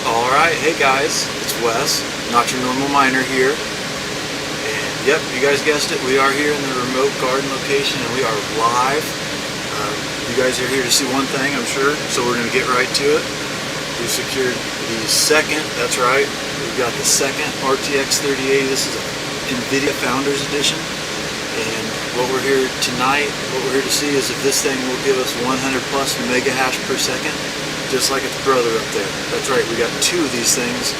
Alright, hey guys, it's Wes, not your normal miner here. And yep, you guys guessed it, we are here in the remote garden location and we are live. You guys are here to see one thing, I'm sure, so we're going to get right to it. We secured the second, that's right, we've got the second RTX 3080. This is an NVIDIA Founders Edition. And what we're here tonight, what we're here to see is if this thing will give us 100 plus mega hash per second, just like its brother up there. That's right, we got two of these things.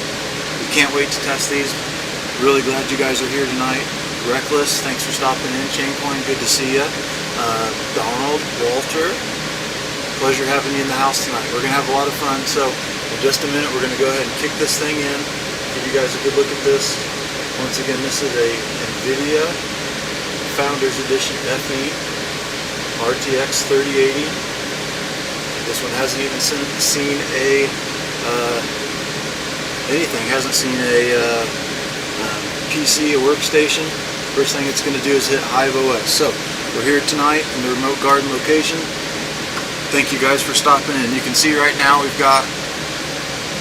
We can't wait to test these. Really glad you guys are here tonight. Reckless, thanks for stopping in. Chaincoin, good to see you. Donald, Walter, pleasure having you in the house tonight. We're going to have a lot of fun, so in just a minute we're going to go ahead and kick this thing in, give you guys a good look at this. Once again, this is a NVIDIA Founders Edition FE RTX 3080. This one hasn't even seen a anything. Hasn't seen a PC, a workstation. First thing it's going to do is hit HIVEOS. So we're here tonight in the remote garden location. Thank you guys for stopping in. You can see right now we've got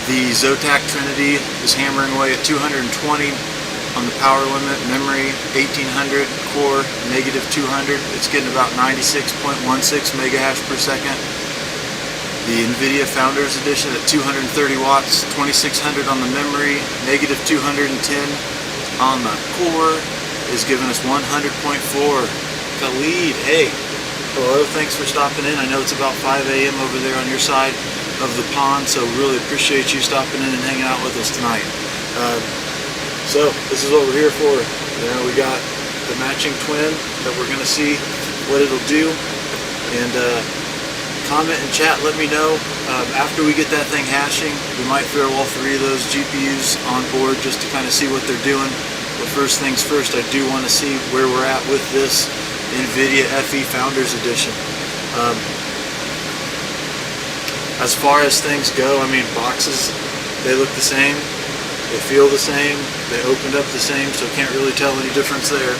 the ZOTAC TRINITY is hammering away at 220 on the power limit. Memory 1800, core -200. It's getting about 96.16 mega hash per second. The NVIDIA Founders Edition at 230 watts, 2600 on the memory, -210 on the core is giving us 100.4. Khalid, hey, hello, thanks for stopping in. I know it's about 5 a.m. over there on your side of the pond, so really appreciate you stopping in and hanging out with us tonight. So this is what we're here for. You know, we got the matching twin that we're going to see what it'll do, and comment and chat, let me know. After we get that thing hashing, we might throw all three of those GPUs on board just to kind of see what they're doing. But first things first, I do want to see where we're at with this NVIDIA FE Founders Edition. As far as things go, I mean, boxes, they look the same, they feel the same, they opened up the same, so can't really tell any difference there.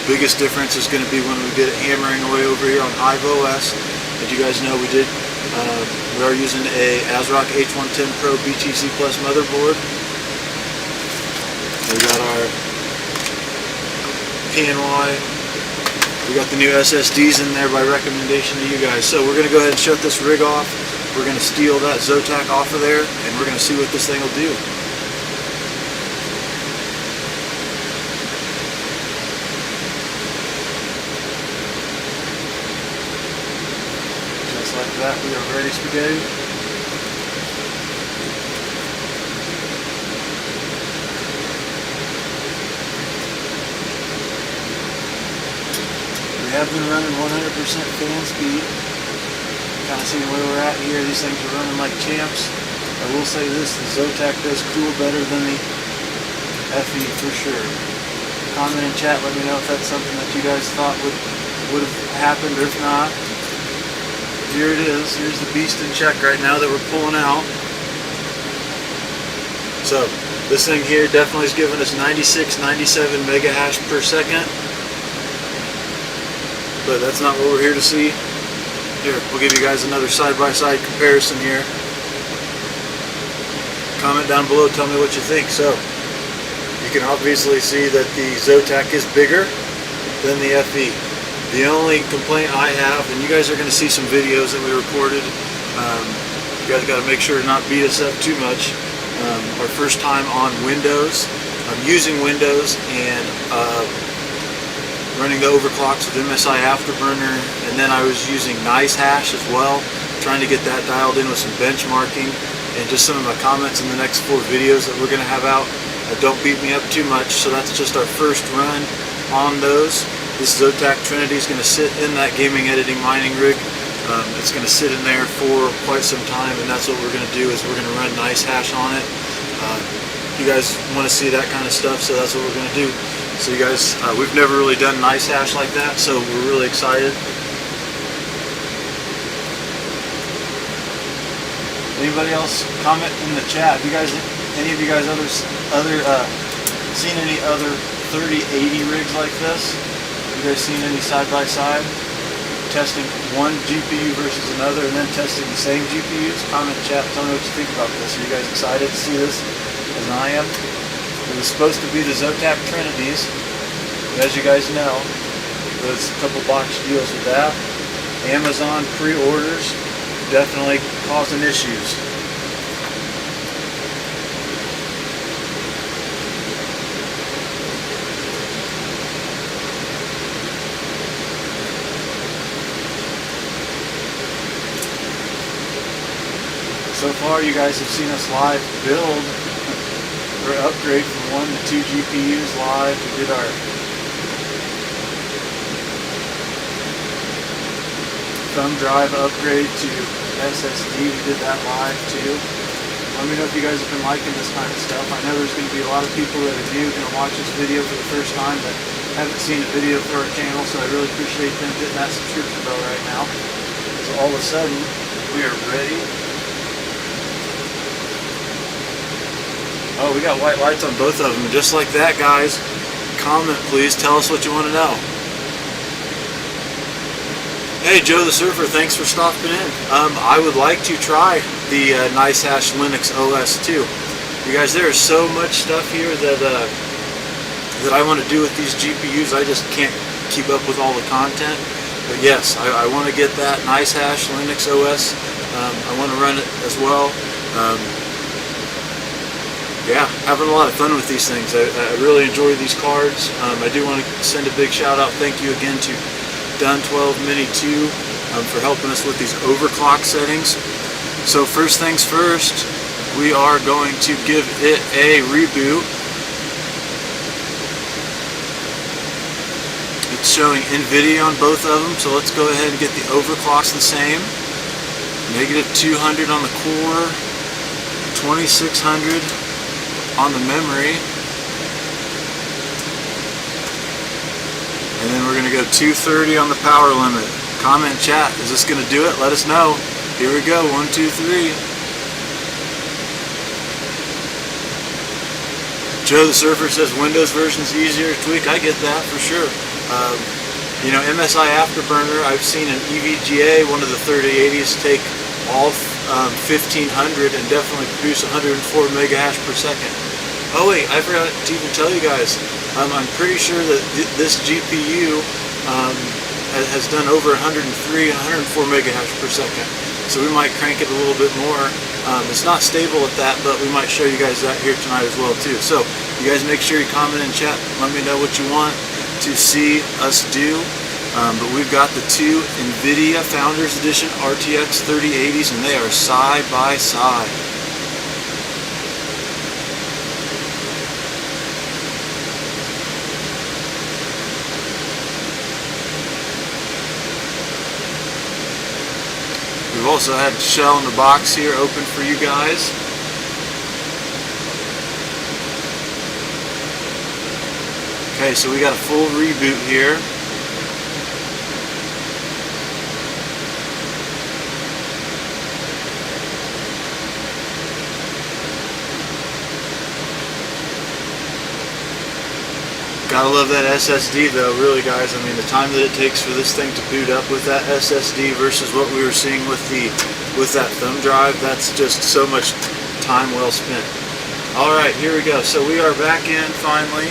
Biggest difference is going to be when we get it hammering away over here on HIVEOS. As you guys know, we are using a ASRock H110 Pro BTC Plus motherboard. We got our PNY. We got the new SSDs in there by recommendation to you guys. So we're going to go ahead and shut this rig off. We're going to steal that ZOTAC off of there, and we're going to see what this thing will do. Just like that, we are ready, spaghetti. We have been running 100% fan speed. Kind of seeing where we're at here. These things are running like champs. I will say this, the ZOTAC does cool better than the FE for sure. Comment and chat, let me know if that's something that you guys thought would have happened, or if not. Here it is. Here's the beast in check right now that we're pulling out. So this thing here definitely is giving us 96, 97 mega hash per second. But that's not what we're here to see. Here, we'll give you guys another side-by-side comparison here. Comment down below, tell me what you think. So, you can obviously see that the ZOTAC is bigger than the FE. The only complaint I have, and you guys are going to see some videos that we recorded. You guys got to make sure to not beat us up too much. Our first time on Windows. I'm using Windows and running the overclocks with MSI Afterburner, and then I was using NiceHash as well, trying to get that dialed in with some benchmarking, and just some of my comments in the next 4 videos that we're going to have out. Don't beat me up too much. So that's just our first run on those. This ZOTAC TRINITY is going to sit in that gaming editing mining rig. It's going to sit in there for quite some time, and that's what we're going to do, is we're going to run NiceHash on it. You guys want to see that kind of stuff, so that's what we're going to do. So you guys, we've never really done NiceHash like that, so we're really excited. Anybody else comment in the chat? Have you guys, any of you guys seen any other 3080 rigs like this? Have you guys seen any side by side? testing one GPU versus another and then testing the same GPUs. Comment in chat, tell me what you think about this. Are you guys excited to see this as I am? It was supposed to be the ZOTAC TRINITYs, but as you guys know, there's a couple botched deals with that. Amazon pre-orders definitely causing issues. So far, you guys have seen us live build or upgrade from 1 to 2 GPUs live. We did our thumb drive upgrade to SSD. We did that live too. Let me know if you guys have been liking this kind of stuff. I know there's going to be a lot of people that are new going to watch this video for the first time that haven't seen a video for our channel, so I really appreciate them hitting that subscription bell right now. So all of a sudden, we are ready. Oh, we got white lights on both of them. Just like that, guys. Comment, please. Tell us what you want to know. Hey, Joe the Surfer, thanks for stopping in. I would like to try the NYSASH Linux OS too. You guys, there is so much stuff here that that I want to do with these GPUs. I just can't keep up with all the content. But yes, I want to get that NYSASH Linux OS. I want to run it as well. Yeah, having a lot of fun with these things. I really enjoy these cards. I do want to send a big shout out. Thank you again to Dun12 Mini 2 for helping us with these overclock settings. So first things first, we are going to give it a reboot. It's showing NVIDIA on both of them, so let's go ahead and get the overclocks the same. Negative 200 on the core, 2600 on the memory, and then we're going to go 230 on the power limit. Comment chat, is this going to do it? Let us know. Here we go, 1, 2, 3. Joe the Surfer says Windows version's easier to tweak. I get that for sure. You know, MSI Afterburner, I've seen an EVGA, one of the 3080s, take all 1500 and definitely produce 104 megahash per second. Oh wait, I forgot to even tell you guys, I'm pretty sure that this GPU has done over 104 megahash per second. So we might crank it a little bit more. It's not stable at that, but we might show you guys that here tonight as well too. So you guys make sure you comment in chat, let me know what you want to see us do. But we've got the two NVIDIA Founders Edition RTX 3080s, and they are side by side. We've also had shell in the box here open for you guys. Okay, so we got a full reboot here. Gotta love that SSD though, really guys. I mean, the time that it takes for this thing to boot up with that SSD versus what we were seeing with that thumb drive, that's just so much time well spent. Alright, here we go. So we are back in finally.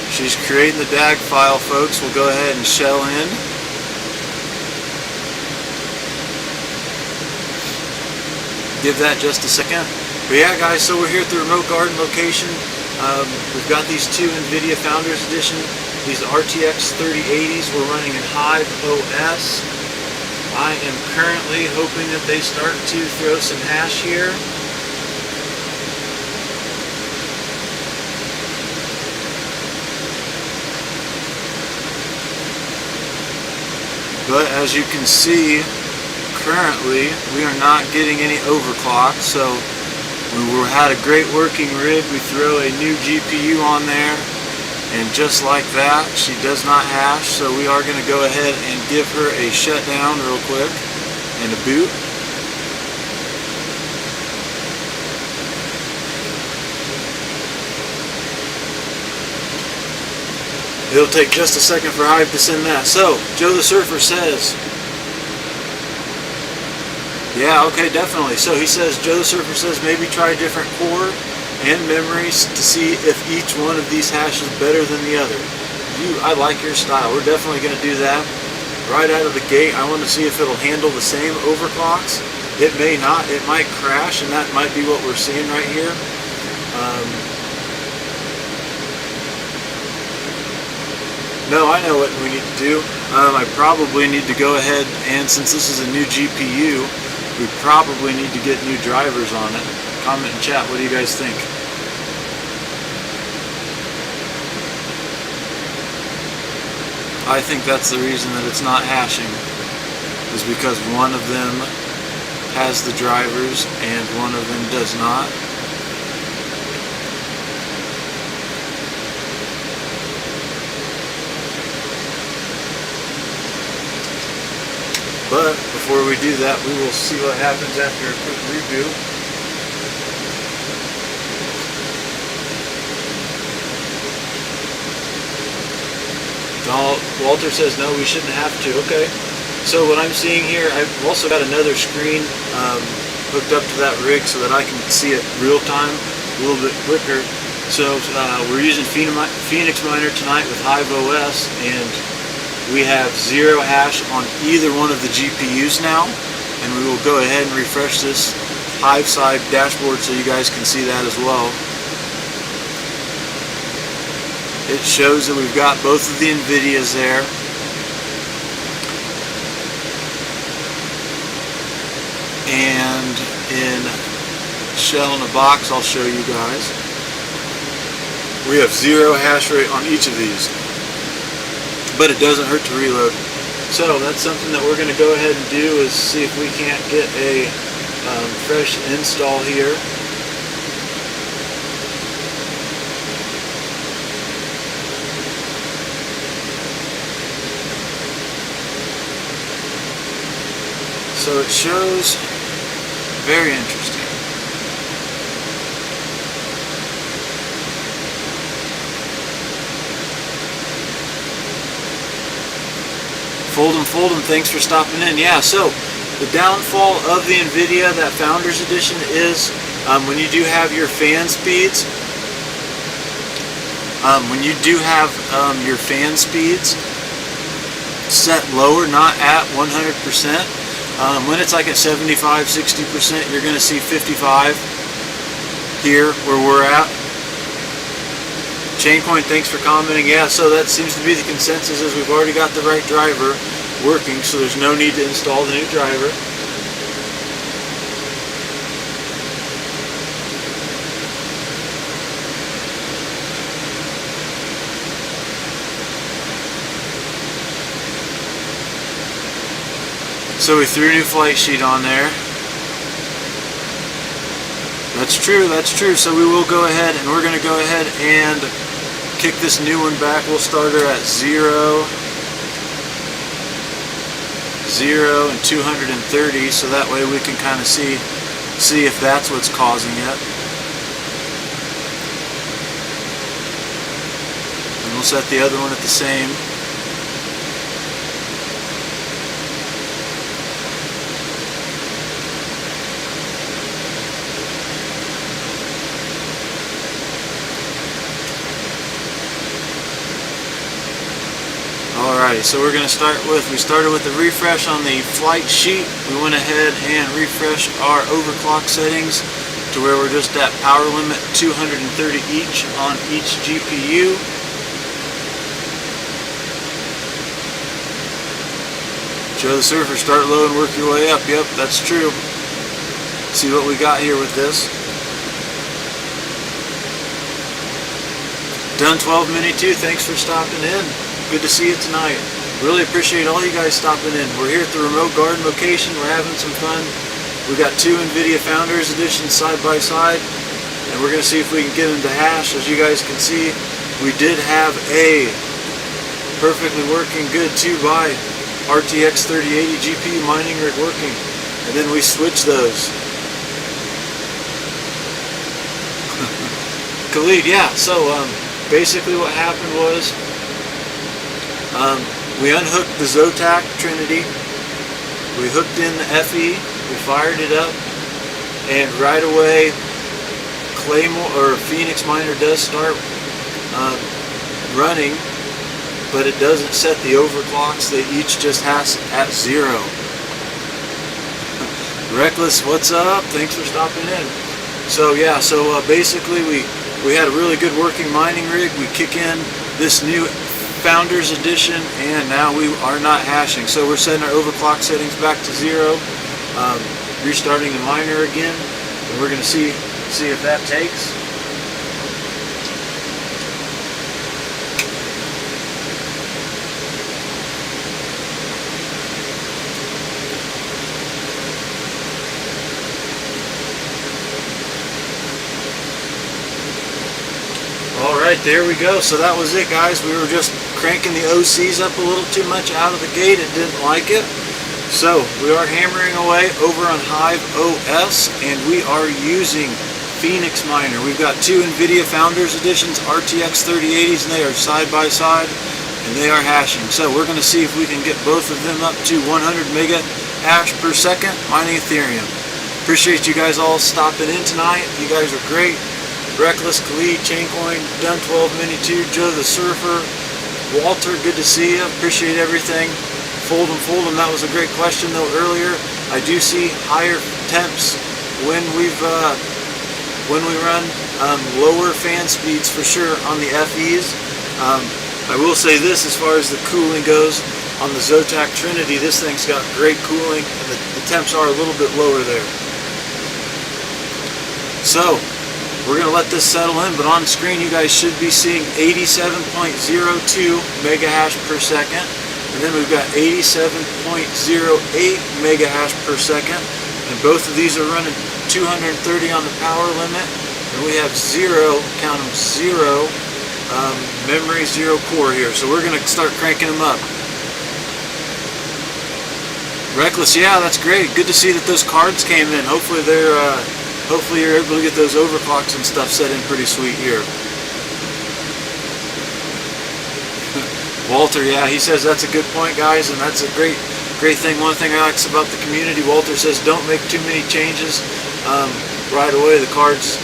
She's creating the DAG file, folks. We'll go ahead and shell in. Give that just a second. But yeah guys, so we're here at the remote garden location. We've got these two NVIDIA Founders Edition, these RTX 3080s. We're running in HIVEOS. I am currently hoping that they start to throw some hash here. But as you can see, currently we are not getting any overclock, so we had a great working rig. We throw a new GPU on there, and just like that, she does not hash. So we are going to go ahead and give her a shutdown real quick and a boot. It'll take just a second for Hive to send that. So, Joe the Surfer says, yeah, okay, definitely. So he says, Joe the Surfer says, maybe try a different core and memories to see if each one of these hashes is better than the other. I like your style. We're definitely going to do that. Right out of the gate, I want to see if it'll handle the same overclocks. It may not. It might crash, and that might be what we're seeing right here. No, I know what we need to do. I probably need to go ahead, and since this is a new GPU, we probably need to get new drivers on it. Comment in chat, what do you guys think? I think that's the reason that it's not hashing, is because one of them has the drivers and one of them does not. But before we do that, we will see what happens after a quick reboot. Walter says no, we shouldn't have to. Okay. So what I'm seeing here, I've also got another screen hooked up to that rig so that I can see it real time, a little bit quicker. So we're using Phoenix Miner tonight with HIVEOS, and we have 0 hash on either one of the GPUs now, and we will go ahead and refresh this Hive side dashboard so you guys can see that as well. It shows that we've got both of the NVIDIAs there. And in shell in a box, I'll show you guys. We have 0 hash rate on each of these, but it doesn't hurt to reload. So that's something that we're going to go ahead and do, is see if we can't get a fresh install here. So it shows very interesting. Fold 'em, thanks for stopping in. Yeah, so the downfall of the NVIDIA, that Founders Edition, is when you do have your fan speeds, set lower, not at 100%. When it's like at 75, 60%, you're going to see 55 here where we're at. Chaincoin, thanks for commenting. Yeah, so that seems to be the consensus, is we've already got the right driver working, so there's no need to install the new driver. So we threw a new flight sheet on there. That's true, that's true. So we will go ahead, and we're going to go ahead and kick this new one back. We'll start her at 0, 0, and 230, so that way we can kind of see if that's what's causing it. And we'll set the other one at the same. Alrighty, so we're going to we started with the refresh on the flight sheet. We went ahead and refreshed our overclock settings to where we're just at power limit 230 each on each GPU. Joe the Surfer, start low and work your way up. Yep, that's true. See what we got here with this. Done 12 Mini 2, thanks for stopping in. Good to see you tonight. Really appreciate all you guys stopping in. We're here at the remote garden location. We're having some fun. We got 2 NVIDIA Founders Editions side by side, and we're going to see if we can get them to hash. As you guys can see, we did have a perfectly working good 2x RTX 3080 GPU mining rig working, and then we switched those. Khalid, yeah. So basically what happened was We unhooked the ZOTAC Trinity. We hooked in the FE. We fired it up, and right away, Claymore or Phoenix Miner does start running, but it doesn't set the overclocks. They each just has at 0. Reckless, what's up? Thanks for stopping in. So yeah, basically we had a really good working mining rig. We kick in this new Founders Edition, and now we are not hashing. So we're setting our overclock settings back to 0, restarting the miner again, and we're going to see if that takes. Alright, there we go. So that was it, guys. We were just cranking the OCs up a little too much out of the gate. It didn't like it. So we are hammering away over on HIVEOS, and we are using Phoenix Miner. We've got two NVIDIA Founders Editions, RTX 3080s, and they are side by side, and they are hashing. So we're going to see if we can get both of them up to 100 mega hash per second mining Ethereum. Appreciate you guys all stopping in tonight. You guys are great. Reckless, Khalid, Chaincoin, Dun12, Mini2, Joe the Surfer, Walter, good to see you. Appreciate everything. Fold 'em, that was a great question though earlier. I do see higher temps when we run lower fan speeds for sure on the FEs. I will say this, as far as the cooling goes, on the ZOTAC Trinity, this thing's got great cooling, and the temps are a little bit lower there. So we're going to let this settle in, but on screen you guys should be seeing 87.02 mega hash per second, and then we've got 87.08 mega hash per second, and both of these are running 230 on the power limit, and we have 0, count them, 0 memory, 0 core here. So we're going to start cranking them up. Reckless, yeah, that's great. Good to see that those cards came in. Hopefully you're able to get those overclocks and stuff set in pretty sweet here. Walter, yeah, he says that's a good point, guys, and that's a great thing. One thing I like about the community, Walter says, don't make too many changes right away. The cards,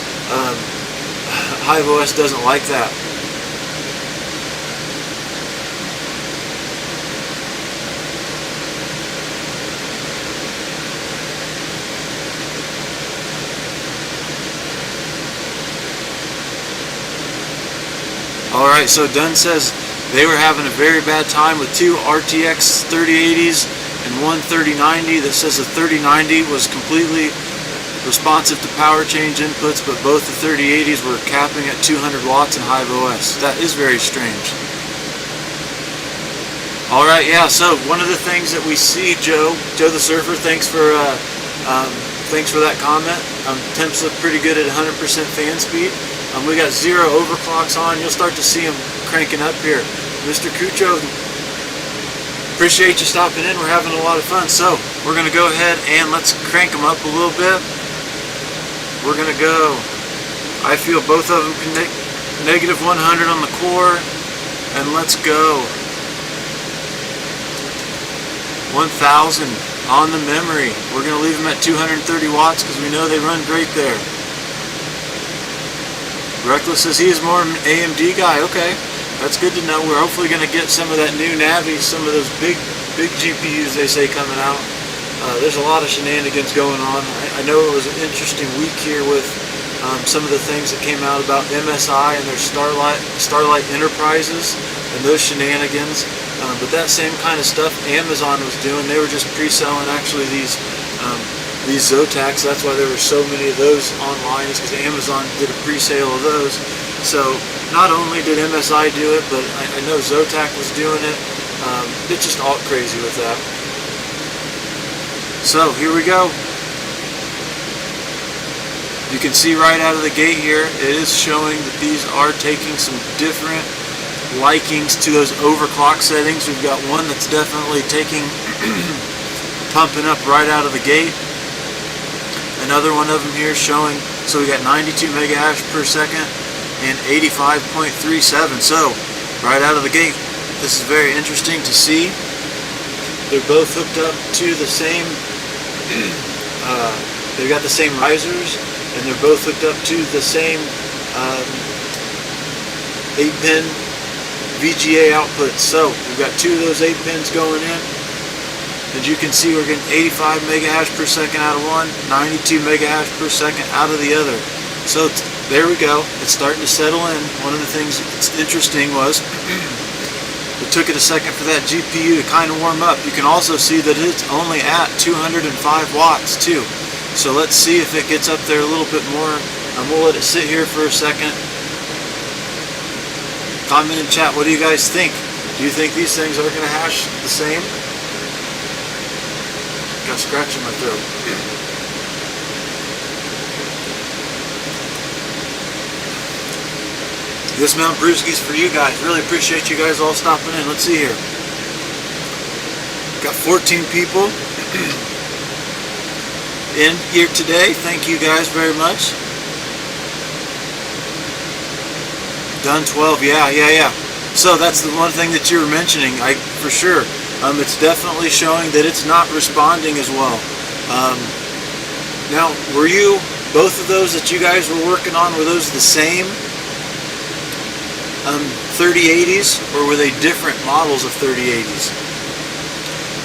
HIVEOS doesn't like that. Alright, so Dunn says they were having a very bad time with two RTX 3080s and one 3090. That says the 3090 was completely responsive to power change inputs, but both the 3080s were capping at 200 watts in HIVEOS. That is very strange. Alright, yeah, so one of the things that we see, Joe the Surfer, thanks for that comment. Temps look pretty good at 100% fan speed. We got 0 overclocks on. You'll start to see them cranking up here. Mr. Cucho, appreciate you stopping in. We're having a lot of fun. So we're going to go ahead and let's crank them up a little bit. We're going to go, I feel both of them can negative 100 on the core. And let's go 1000 on the memory. We're going to leave them at 230 watts because we know they run great there. Reckless says he is more an AMD guy. Okay, that's good to know. We're hopefully going to get some of that new Navi, some of those big GPUs they say coming out. There's a lot of shenanigans going on. I know it was an interesting week here with some of the things that came out about MSI and their Starlight Enterprises and those shenanigans. But that same kind of stuff Amazon was doing. They were just pre-selling actually these ZOTACs. That's why there were so many of those online, is because Amazon did a pre-sale of those. So not only did MSI do it, but I know ZOTAC was doing it. It's just all crazy with that. So here we go. You can see right out of the gate here, it is showing that these are taking some different likings to those overclock settings. We've got one that's definitely taking pumping up right out of the gate. Another one of them here showing, so we got 92 mega hash per second and 85.37. So right out of the gate, This is very interesting to see. They're both hooked up to the same, they've got the same risers, and they're both hooked up to the same 8-pin VGA outputs. So we've got two of those 8 pins going in. As you can see, we're getting 85 megahash per second out of one, 92 megahash per second out of the other. So there we go. It's starting to settle in. One of the things that's interesting was it took it a second for that GPU to kind of warm up. You can also see that it's only at 205 watts too. So let's see if it gets up there a little bit more. I'm going to let it sit here for a second. Comment in chat, what do you guys think? Do you think these things are going to hash the same? Got a scratch in my throat. This Mount Brewski's for you guys. Really appreciate you guys all stopping in. Let's see here. Got 14 people in here today. Thank you guys very much. Done 12. Yeah. So that's the one thing that you were mentioning. For sure. It's definitely showing that it's not responding as well. Now, were you, both of those that you guys were working on, were those the same 3080s, or were they different models of 3080s?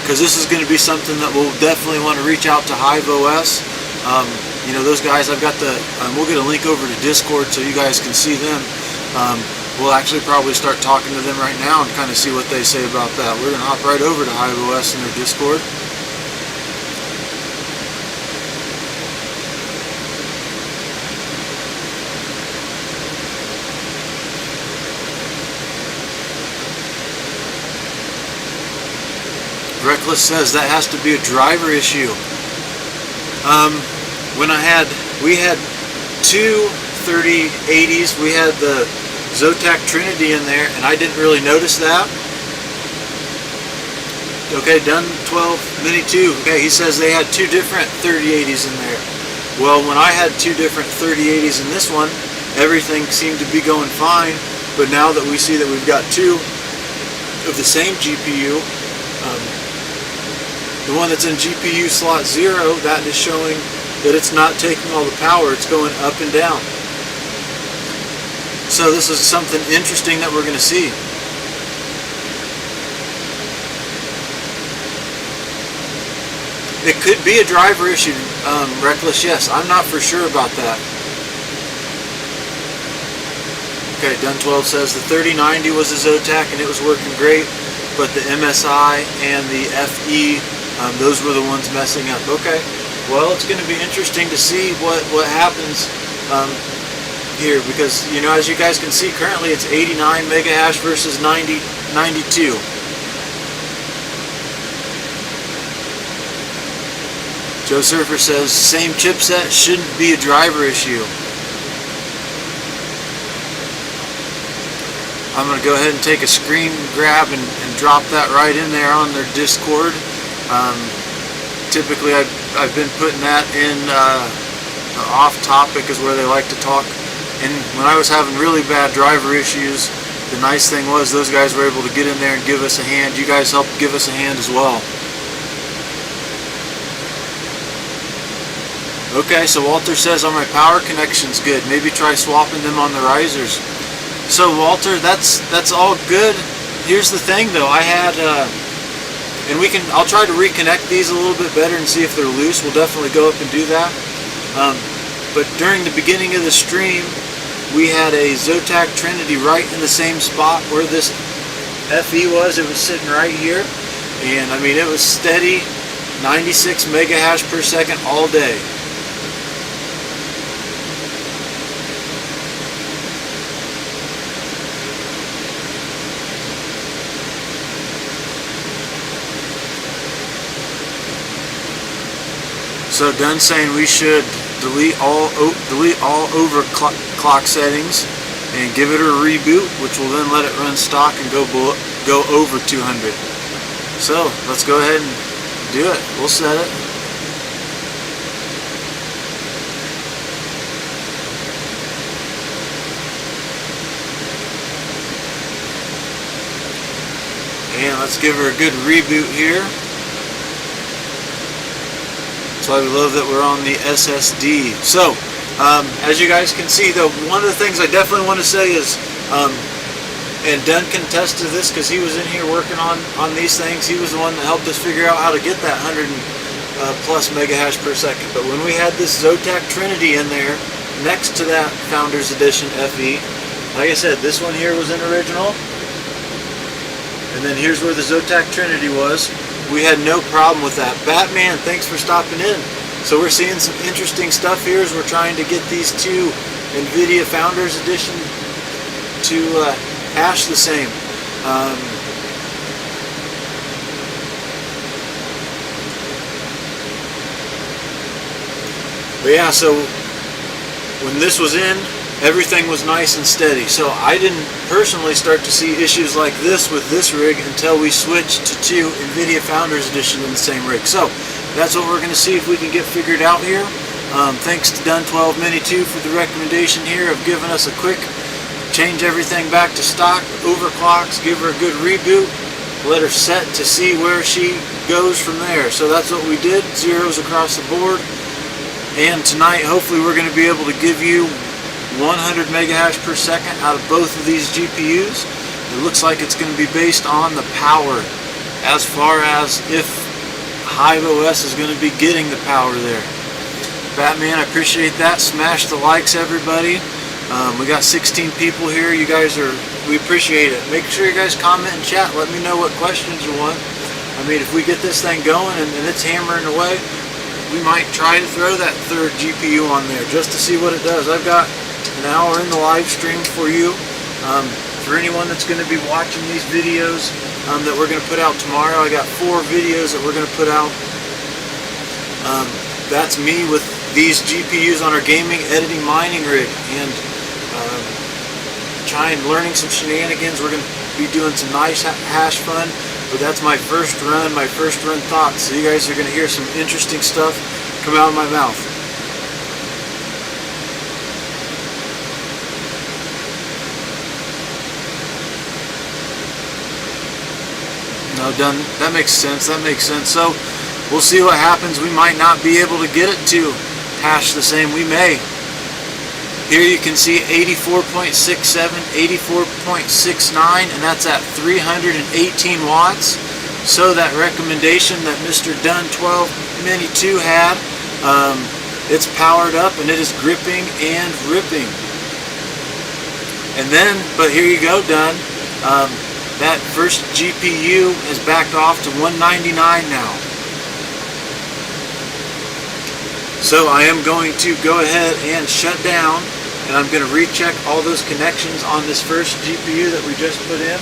Because this is going to be something that we'll definitely want to reach out to HIVEOS. You know, those guys, I've got the, we'll get a link over to Discord so you guys can see them. We'll actually probably start talking to them right now and kind of see what they say about that. We're going to hop right over to HIVEOS in their Discord. Reckless says that has to be a driver issue. We had two 3080s. We had the ZOTAC TRINITY in there, and I didn't really notice that. Okay, done 12 Mini 2. Okay, he says they had two different 3080s in there. Well, when I had two different 3080s in this one, everything seemed to be going fine. But now that we see that we've got two of the same GPU, the one that's in GPU slot 0, that is showing that it's not taking all the power, it's going up and down. So this is something interesting that we're going to see. It could be a driver issue, Reckless, yes. I'm not for sure about that. Okay, Dun 12 says the 3090 was a ZOTAC and it was working great, but the MSI and the FE, those were the ones messing up. Okay, well, it's going to be interesting to see what happens here, because, you know, as you guys can see, currently it's 89 megahash versus 92. Joe Surfer says same chipset, shouldn't be a driver issue. I'm going to go ahead and take a screen grab and drop that right in there on their Discord. Typically I've been putting that in off topic is where they like to talk. And when I was having really bad driver issues, the nice thing was those guys were able to get in there and give us a hand. You guys helped give us a hand as well. Okay, so Walter says, on my power connection's good. Maybe try swapping them on the risers. So Walter, that's all good. Here's the thing though, I had, and I'll try to reconnect these a little bit better and see if they're loose. We'll definitely go up and do that. But during the beginning of the stream, we had a ZOTAC TRINITY right in the same spot where this FE was. It was sitting right here. And I mean, it was steady 96 megahash per second all day. So Dunn saying we should delete all overclock settings and give it a reboot, which will then let it run stock and go over 200. So let's go ahead and do it. We'll set it. And let's give her a good reboot here. That's why we love that we're on the SSD. So, as you guys can see, though, one of the things I definitely want to say is, and Dunn can attest to this because he was in here working on these things. He was the one that helped us figure out how to get that 100 plus megahash per second. But when we had this ZOTAC Trinity in there, next to that Founders Edition FE, like I said, this one here was an original. And then here's where the ZOTAC Trinity was. We had no problem with that. Batman, thanks for stopping in. So we're seeing some interesting stuff here as we're trying to get these two NVIDIA Founders Edition to hash the same. But yeah, so when this was in, everything was nice and steady. So I didn't personally start to see issues like this with this rig until we switched to two NVIDIA Founders Edition in the same rig. So that's what we're going to see if we can get figured out here. Thanks to Dunn 12 Mini 2 for the recommendation here of giving us a quick change everything back to stock, overclocks, give her a good reboot, let her set to see where she goes from there. So that's what we did, zeros across the board. And tonight hopefully we're going to be able to give you 100 megahash per second out of both of these GPUs. It looks like it's going to be based on the power, as far as if HIVEOS is going to be getting the power there. Batman, I appreciate that. Smash the likes, everybody. We got 16 people here. You guys we appreciate it. Make sure you guys comment and chat. Let me know what questions you want. I mean, if we get this thing going and it's hammering away, we might try to throw that third GPU on there just to see what it does. I've got an hour in the live stream for you. For anyone that's going to be watching these videos that we're going to put out tomorrow, I got 4 videos that we're going to put out. That's me with these GPUs on our gaming, editing, mining rig, and learning some shenanigans. We're going to be doing some nice hash fun, but that's my first run thoughts. So you guys are going to hear some interesting stuff come out of my mouth. No, done. That makes sense. That makes sense. So we'll see what happens. We might not be able to get it to hash the same. We may. Here you can see 84.67, 84.69, and that's at 318 watts. So that recommendation that Mr. Dunn 12 Mini 2 had, it's powered up and it is gripping and ripping. And then, but here you go, Dunn. That first GPU has backed off to 199 now. So I am going to go ahead and shut down, and I'm going to recheck all those connections on this first GPU that we just put in.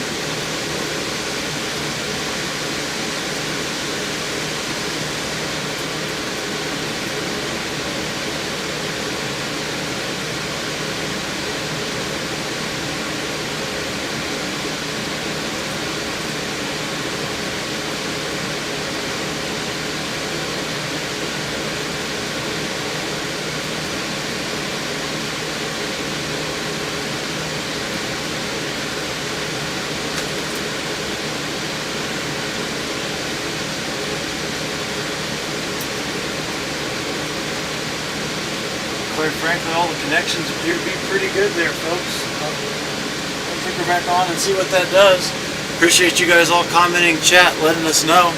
Quite frankly, all the connections appear to be pretty good there, folks. I'll take her back on and see what that does. Appreciate you guys all commenting, chat, letting us know.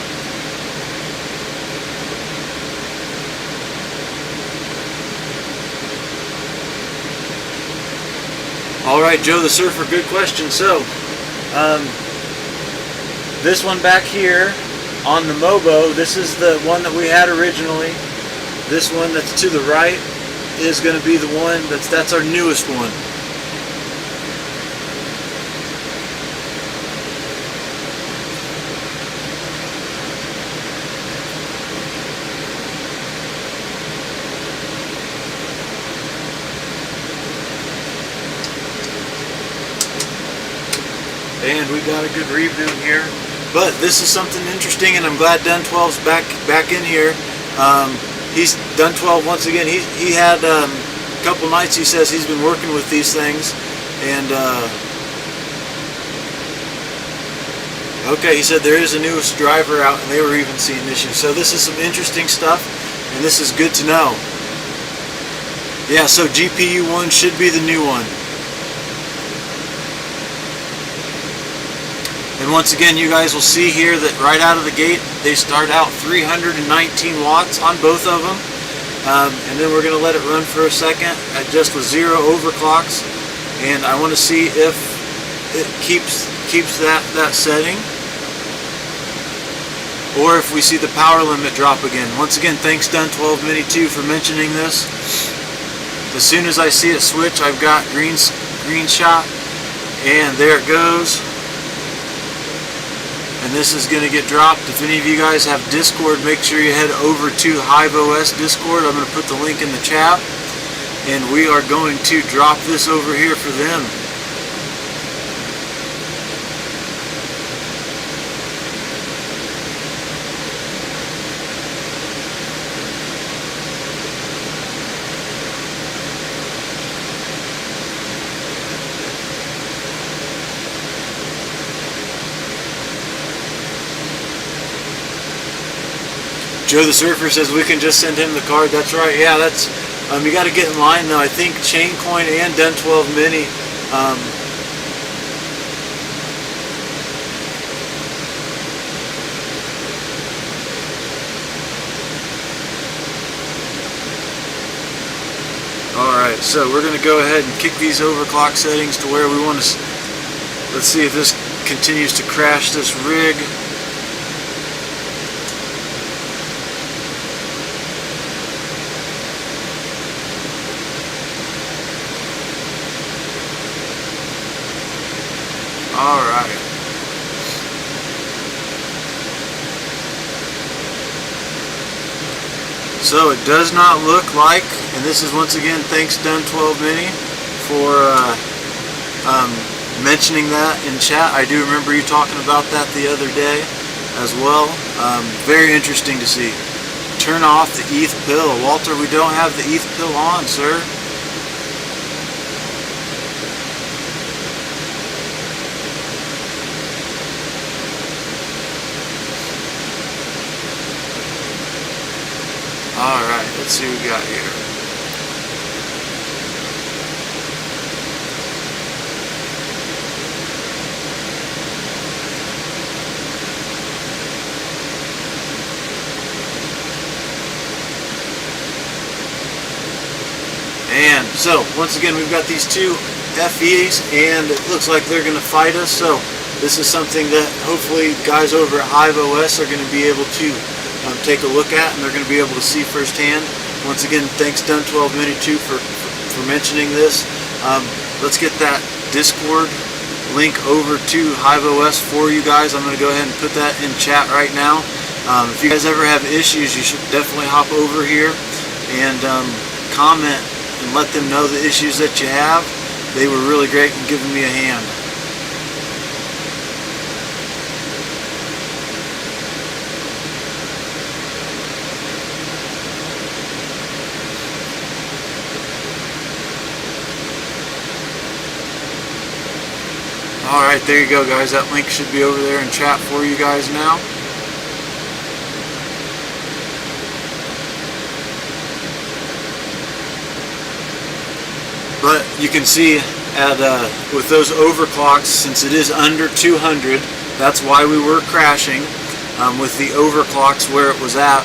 Alright, Joe the Surfer, good question. So, this one back here on the Mobo, this is the one that we had originally. This one that's to the right is going to be the one that's our newest one. And we got a good reboot here. But this is something interesting, and I'm glad Dunn 12's back in here. He's Dunn 12 once again. He had a couple nights, he says he's been working with these things, and Okay, he said there is a newest driver out and they were even seeing issues. So this is some interesting stuff and this is good to know. Yeah, so GPU 1 should be the new one. And once again, you guys will see here that right out of the gate, they start out 319 watts on both of them. And then we're going to let it run for a second at just with 0 overclocks. And I want to see if it keeps that setting, or if we see the power limit drop again. Once again, thanks Dun12 Mini 2 for mentioning this. As soon as I see it switch, I've got green shot, and there it goes. And this is going to get dropped. If any of you guys have Discord, make sure you head over to HIVEOS Discord. I'm going to put the link in the chat, and we are going to drop this over here for them. Joe the Surfer says we can just send him the card. That's right. Yeah, that's you got to get in line though. I think Chaincoin and Dun12 Mini. All right, so we're going to go ahead and kick these overclock settings to where we want to. Let's see if this continues to crash this rig. Alright. So it does not look like, and this is once again thanks Dun12 Mini for mentioning that in chat. I do remember you talking about that the other day as well. Very interesting to see. Turn off the ETH pill. Walter, we don't have the ETH pill on, sir. Alright, let's see what we got here. And so, once again, we've got these two FEs, and it looks like they're going to fight us. So, this is something that hopefully guys over at HIVEOS are going to be able to take a look at, and they're going to be able to see firsthand. Once again, thanks Dun12 Mini 2 for mentioning this. Let's get that Discord link over to HIVEOS for you guys. I'm going to go ahead and put that in chat right now. If you guys ever have issues, you should definitely hop over here and comment and let them know the issues that you have. They were really great in giving me a hand. Alright, there you go guys. That link should be over there in chat for you guys now. But you can see at with those overclocks, since it is under 200, that's why we were crashing with the overclocks where it was at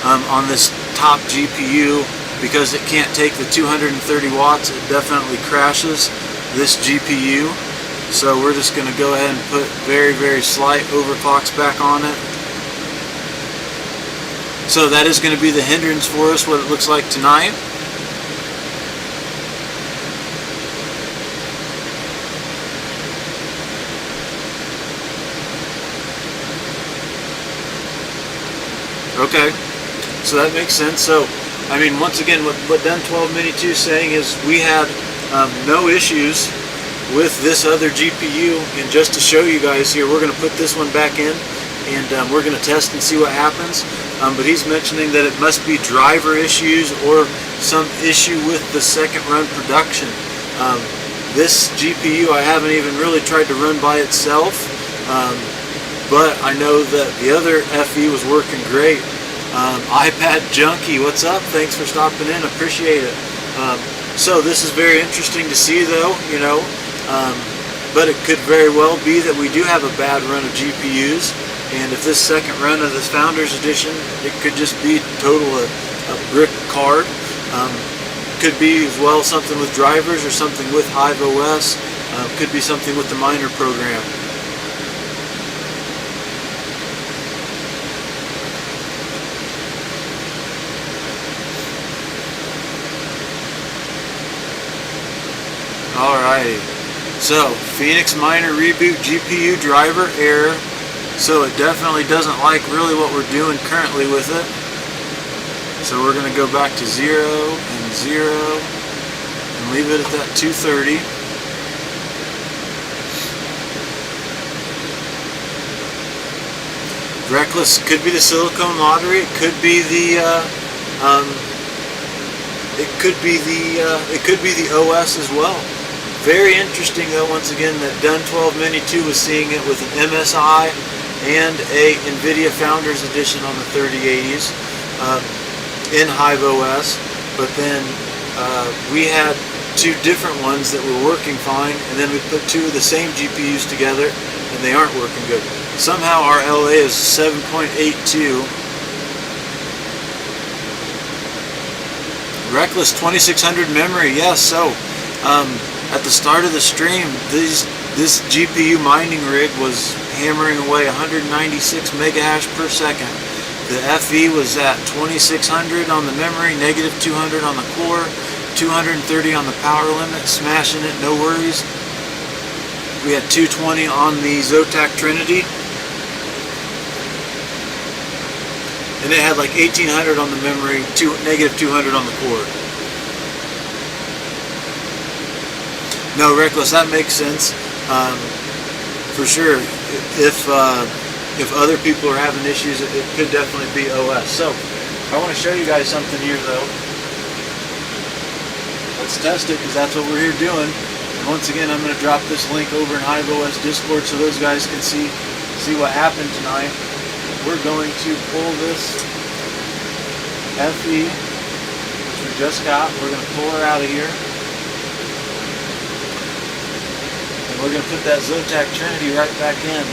on this top GPU, because it can't take the 230 watts. It definitely crashes this GPU. So we're just going to go ahead and put very, very slight overclocks back on it. So that is going to be the hindrance for us, what it looks like tonight. Okay, so that makes sense. So, I mean, once again, what Dun12 Mini 2 is saying is we had no issues with this other GPU, and just to show you guys here, we're going to put this one back in, and we're going to test and see what happens. But he's mentioning that it must be driver issues or some issue with the second run production. This GPU I haven't even really tried to run by itself, but I know that the other FE was working great. iPad Junkie, what's up? Thanks for stopping in, appreciate it. So this is very interesting to see though, you know, but it could very well be that we do have a bad run of GPUs, and if this second run of this Founders Edition, it could just be total a brick card. Could be as well something with drivers or something with HIVEOS, could be something with the miner program. Alrighty, so Phoenix Miner reboot GPU driver error. So it definitely doesn't like really what we're doing currently with it. So we're going to go back to 0 and 0 and leave it at that 230. Reckless could be the silicone lottery. It could be the it could be the OS as well. Very interesting though, once again, that Dun 12 Mini 2 was seeing it with an MSI and a NVIDIA Founders Edition on the 3080s in HIVEOS, but then we had two different ones that were working fine, and then we put two of the same GPUs together and they aren't working good. Somehow our LA is 7.82. Reckless 2600 memory, yes. So at the start of the stream, this GPU mining rig was hammering away 196 megahash per second. The FE was at 2600 on the memory, negative 200 on the core, 230 on the power limit, smashing it, no worries. We had 220 on the ZOTAC TRINITY, and it had like 1800 on the memory, negative 200 on the core. No, Reckless, that makes sense. For sure, if other people are having issues, it could definitely be OS. So, I want to show you guys something here though. Let's test it, because that's what we're here doing. And once again, I'm going to drop this link over in HIVEOS Discord so those guys can see what happened tonight. We're going to pull this FE, which we just got. We're going to pull her out of here. We're going to put that ZOTAC Trinity right back in.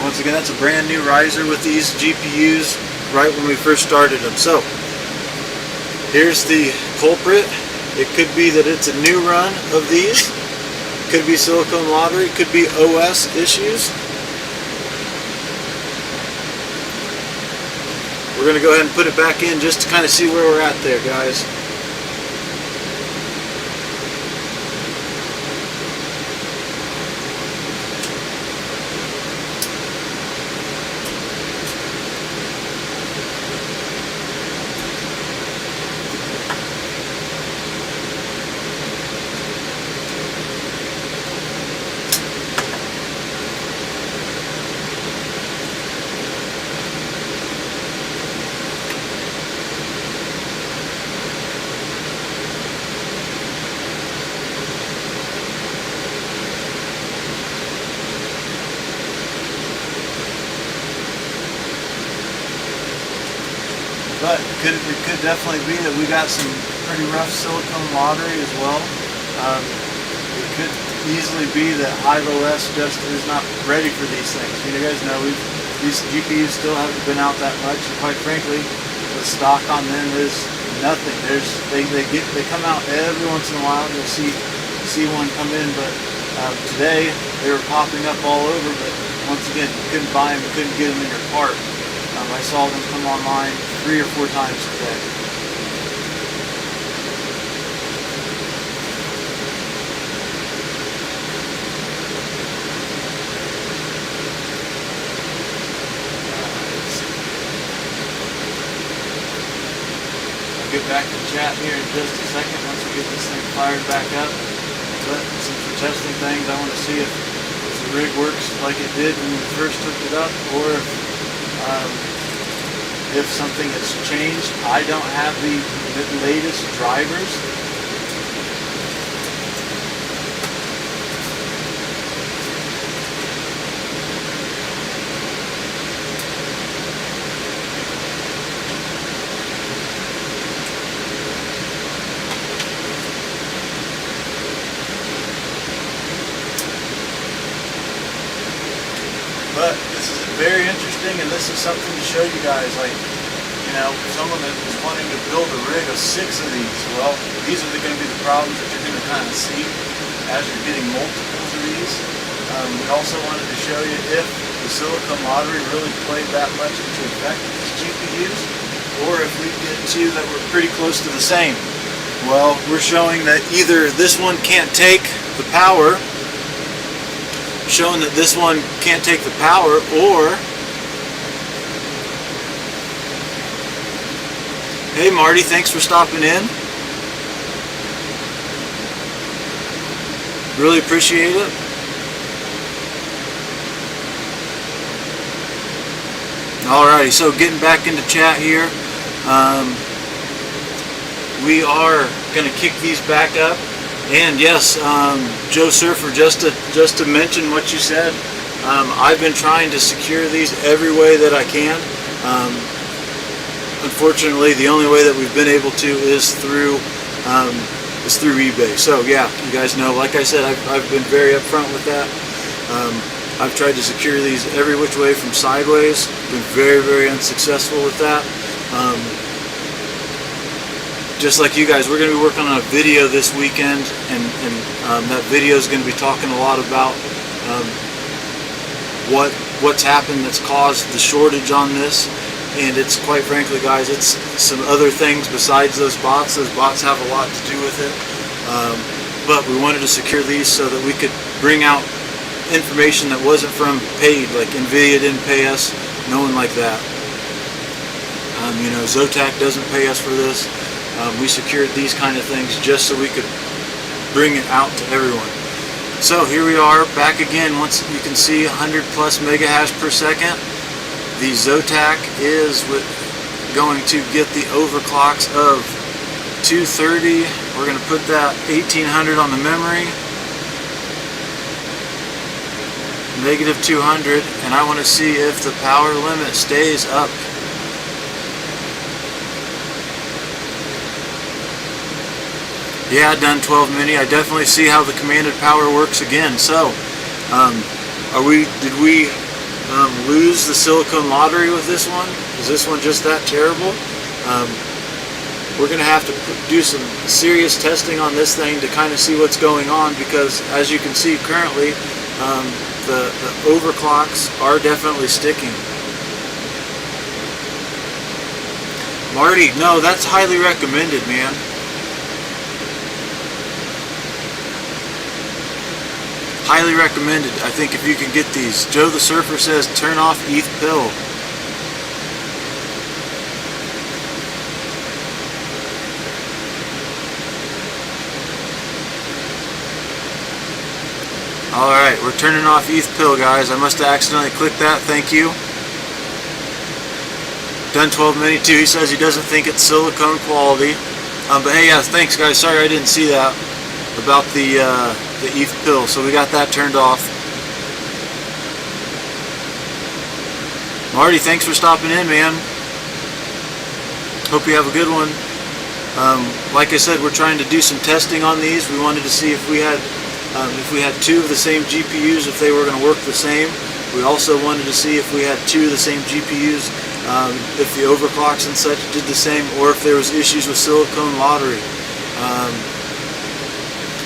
Once again, that's a brand new riser with these GPUs right when we first started them. So, here's the culprit. It could be that it's a new run of these. Could be silicone lottery. Could be OS issues. We're going to go ahead and put it back in just to kind of see where we're at there, guys. But it could definitely be that we got some pretty rough silicone lottery as well. It could easily be that HIVEOS just is not ready for these things. You guys know these GPUs still haven't been out that much, and quite frankly, the stock on them is nothing. They come out every once in a while. You'll see one come in, but today they were popping up all over. But once again, you couldn't buy them, you couldn't get them in your cart. I saw them come online 3 or 4 times today. I'll get back to chat here in just a second once we get this thing fired back up. But since we're testing things, I want to see if the rig works like it did when we first hooked it up, or if if something has changed. I don't have the latest drivers. But this is very interesting, and this is something to show you guys, like, you know, someone that is wanting to build a rig of 6 of these. Well, these are going to be the problems that you're going to kind of see as you're getting multiples of these. We also wanted to show you if the silicon lottery really played that much into effect with these GPUs, or if we get two that were pretty close to the same. Well, we're showing that either this one can't take the power, showing that this one can't take the power, or hey Marty, thanks for stopping in. Really appreciate it. Alrighty, so getting back into chat here. We are going to kick these back up. And yes, Joe Surfer, just to mention what you said, I've been trying to secure these every way that I can. Unfortunately, the only way that we've been able to is through eBay. So yeah, you guys know, like I said, I've been very upfront with that. I've tried to secure these every which way from sideways. Been very, very unsuccessful with that. Just like you guys, we're going to be working on a video this weekend, and that video is going to be talking a lot about what's happened that's caused the shortage on this. And it's, quite frankly, guys, it's some other things besides those bots. Those bots have a lot to do with it. But we wanted to secure these so that we could bring out information that wasn't from paid, like NVIDIA didn't pay us, no one like that. You know, ZOTAC doesn't pay us for this. We secured these kind of things just so we could bring it out to everyone. So here we are back again. Once you can see 100 plus mega hash per second, the ZOTAC is going to get the overclocks of 230. We're going to put that 1800 on the memory, negative 200, and I want to see if the power limit stays up. Yeah, done 12 mini. I definitely see how the commanded power works again. So, did we lose the silicon lottery with this one? Is this one just that terrible? We're going to have to do some serious testing on this thing to kind of see what's going on, because as you can see currently, the overclocks are definitely sticking. Marty, no, that's highly recommended, man. Highly recommended. I think if you can get these. Joe the Surfer says turn off ETH pill. Alright, we're turning off ETH pill, guys. I must have accidentally clicked that. Thank you. Done 12 mini too. He says he doesn't think it's silicone quality. But hey, yeah, thanks guys. Sorry I didn't see that about the ETH pill. So we got that turned off. Marty, thanks for stopping in, man. Hope you have a good one. Like I said, we're trying to do some testing on these. We wanted to see if we had two of the same GPUs, if they were going to work the same. We also wanted to see if we had two of the same GPUs, if the overclocks and such did the same, or if there was issues with silicon lottery.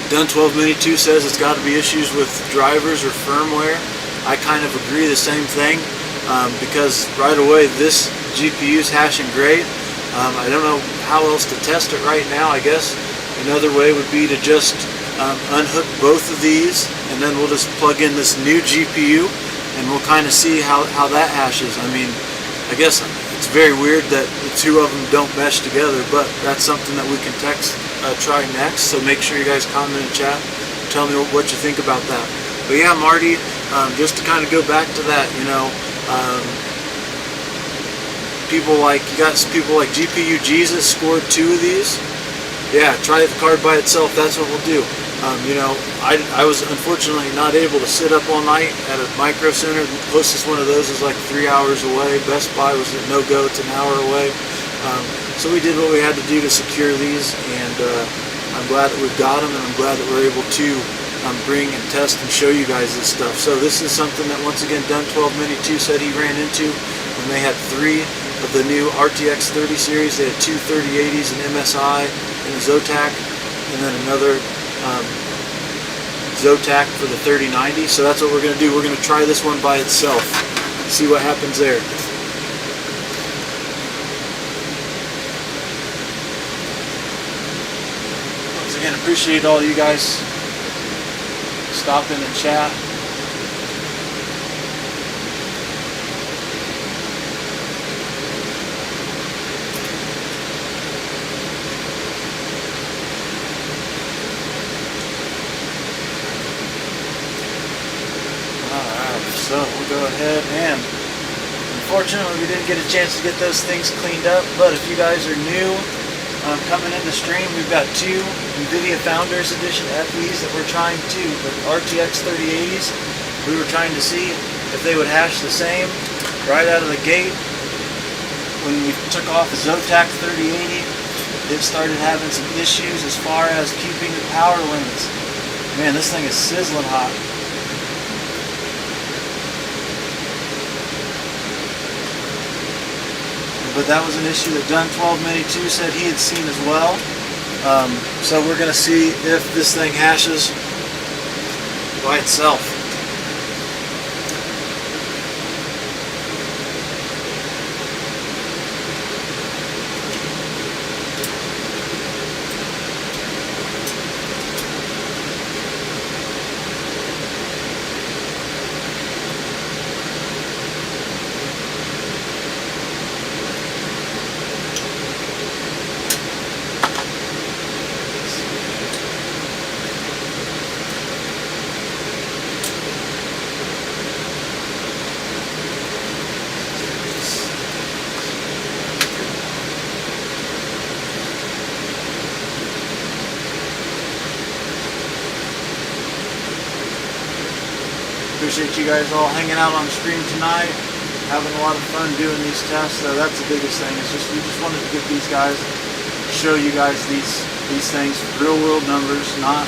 Done 12 Mini 2 says it's got to be issues with drivers or firmware. I kind of agree, the same thing, because right away this GPU is hashing great. I don't know how else to test it right now. I guess another way would be to just unhook both of these, and then we'll just plug in this new GPU, and we'll kind of see how that hashes. I mean, I guess it's very weird that the two of them don't mesh together, but that's something that we can try next. So make sure you guys comment in chat, tell me what you think about that. But yeah, Marty, just to kind of go back to that, you know, people like, you got some people like GPU Jesus scored 2 of these. Yeah, try the card by itself. That's what we'll do. You know, I was unfortunately not able to sit up all night at a micro center. The closest one of those is like 3 hours away. Best Buy was a no-go. It's an hour away. So we did what we had to do to secure these, and I'm glad that we've got them, and I'm glad that we're able to bring and test and show you guys this stuff. So this is something that, once again, Done 12 Mini 2 said he ran into when they had 3 of the new RTX 30 series. They had 2 3080s, an MSI, and a ZOTAC, and then another ZOTAC for the 3090. So that's what we're going to do. We're going to try this one by itself, see what happens there. Once again, appreciate all you guys stopping and chat. So we'll go ahead, and unfortunately we didn't get a chance to get those things cleaned up, but if you guys are new coming into stream, we've got 2 NVIDIA Founders Edition FEs that we're trying to, the RTX 3080s. We were trying to see if they would hash the same right out of the gate. When we took off the ZOTAC 3080, it started having some issues as far as keeping the power limits. Man, this thing is sizzling hot. But that was an issue that Done 12 Mini 2 said he had seen as well. So we're going to see if this thing hashes by itself. Appreciate you guys all hanging out on stream tonight, having a lot of fun doing these tests. So that's the biggest thing. It's just, we just wanted to give these guys, show you guys these things, real world numbers. Not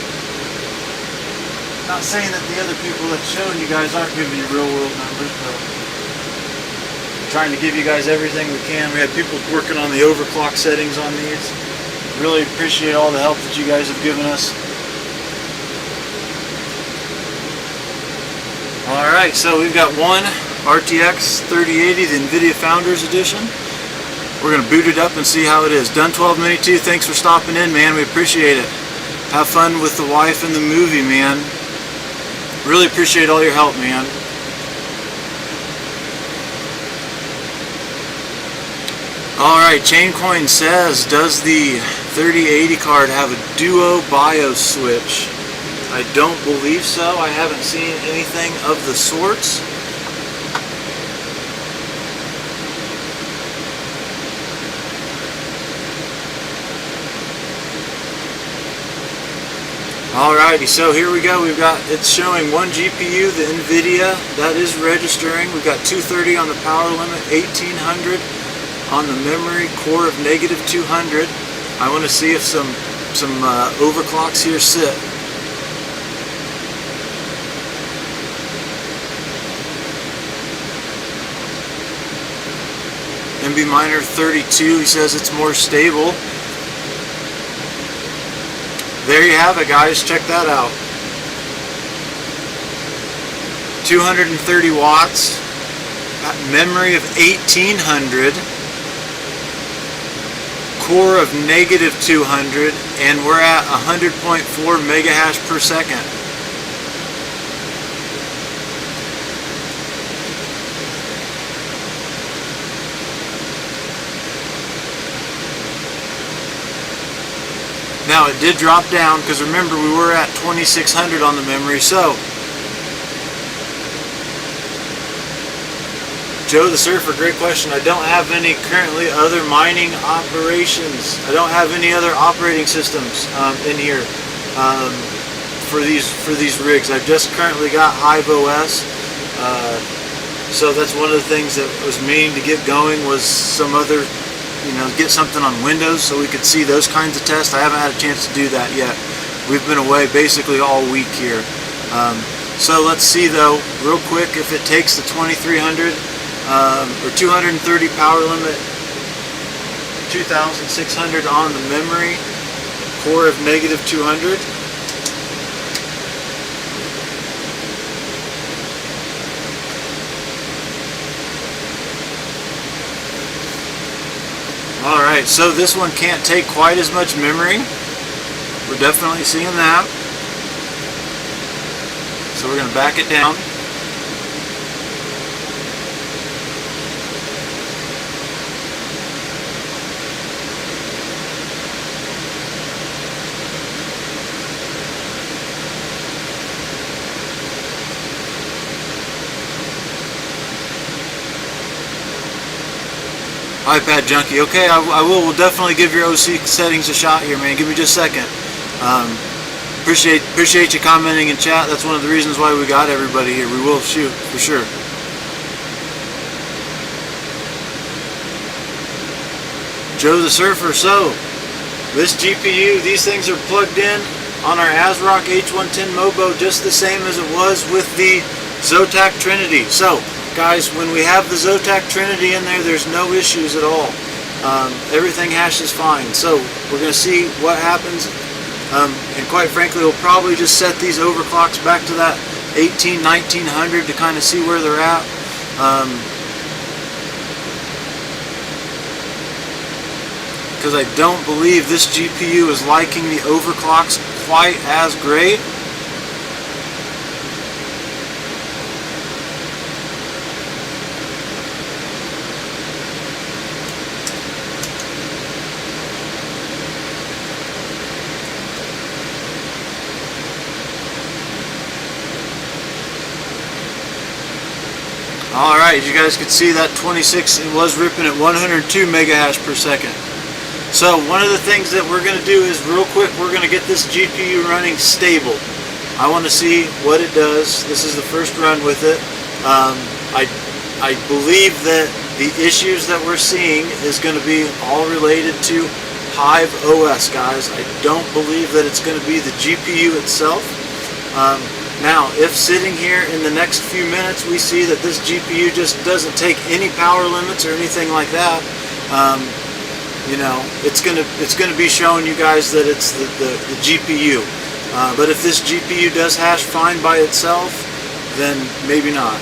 saying that the other people that showing you guys aren't giving you real world numbers, but trying to give you guys everything we can. We had people working on the overclock settings on these. Really appreciate all the help that you guys have given us. Alright, so we've got one RTX 3080, the NVIDIA Founders Edition. We're going to boot it up and see how it is. Done 12 Mini 2, thanks for stopping in, man. We appreciate it. Have fun with the wife and the movie, man. Really appreciate all your help, man. Alright, Chaincoin says, does the 3080 card have a duo BIOS switch? I don't believe so. I haven't seen anything of the sorts. Alrighty, so here we go. We've got, it's showing one GPU, the NVIDIA, that is registering. We've got 230 on the power limit, 1800 on the memory, core of -200. I want to see if some overclocks here sit. MB Miner 32, he says it's more stable. There you have it, guys. Check that out. 230 watts. Got memory of 1800. Core of -200. And we're at 100.4 megahash per second. Now it did drop down because remember we were at 2600 on the memory, so Joe the Surfer, great question. I don't have any currently other mining operations. I don't have any other operating systems in here for these rigs. I've just currently got HIVEOS. So that's one of the things that was meaning to get going, was some other, get something on Windows so we could see those kinds of tests. I haven't had a chance to do that yet. We've been away basically all week here. So let's see though, real quick, if it takes the 2300 or 230 power limit, 2600 on the memory, core of -200. Alright, so this one can't take quite as much memory. We're definitely seeing that. So we're going to back it down. iPad junkie. Okay, I will. We'll definitely give your OC settings a shot here, man. Give me just a second. Appreciate you commenting in chat. That's one of the reasons why we got everybody here. We will shoot for sure. Joe the Surfer. So this GPU, these things are plugged in on our ASRock H110 Mobo just the same as it was with the ZOTAC Trinity. So guys, when we have the ZOTAC Trinity in there, there's no issues at all. Everything hashes fine. So we're going to see what happens. And quite frankly, we'll probably just set these overclocks back to that 1900 to kind of see where they're at. Because I don't believe this GPU is liking the overclocks quite as great. Alright, you guys could see that 26, it was ripping at 102 megahash per second. So one of the things that we're going to do is, real quick, we're going to get this GPU running stable. I want to see what it does. This is the first run with it. I believe that the issues that we're seeing is going to be all related to HIVEOS, guys. I don't believe that it's going to be the GPU itself. Now, if sitting here in the next few minutes we see that this GPU just doesn't take any power limits or anything like that, it's gonna be showing you guys that it's the GPU. But if this GPU does hash fine by itself, then maybe not.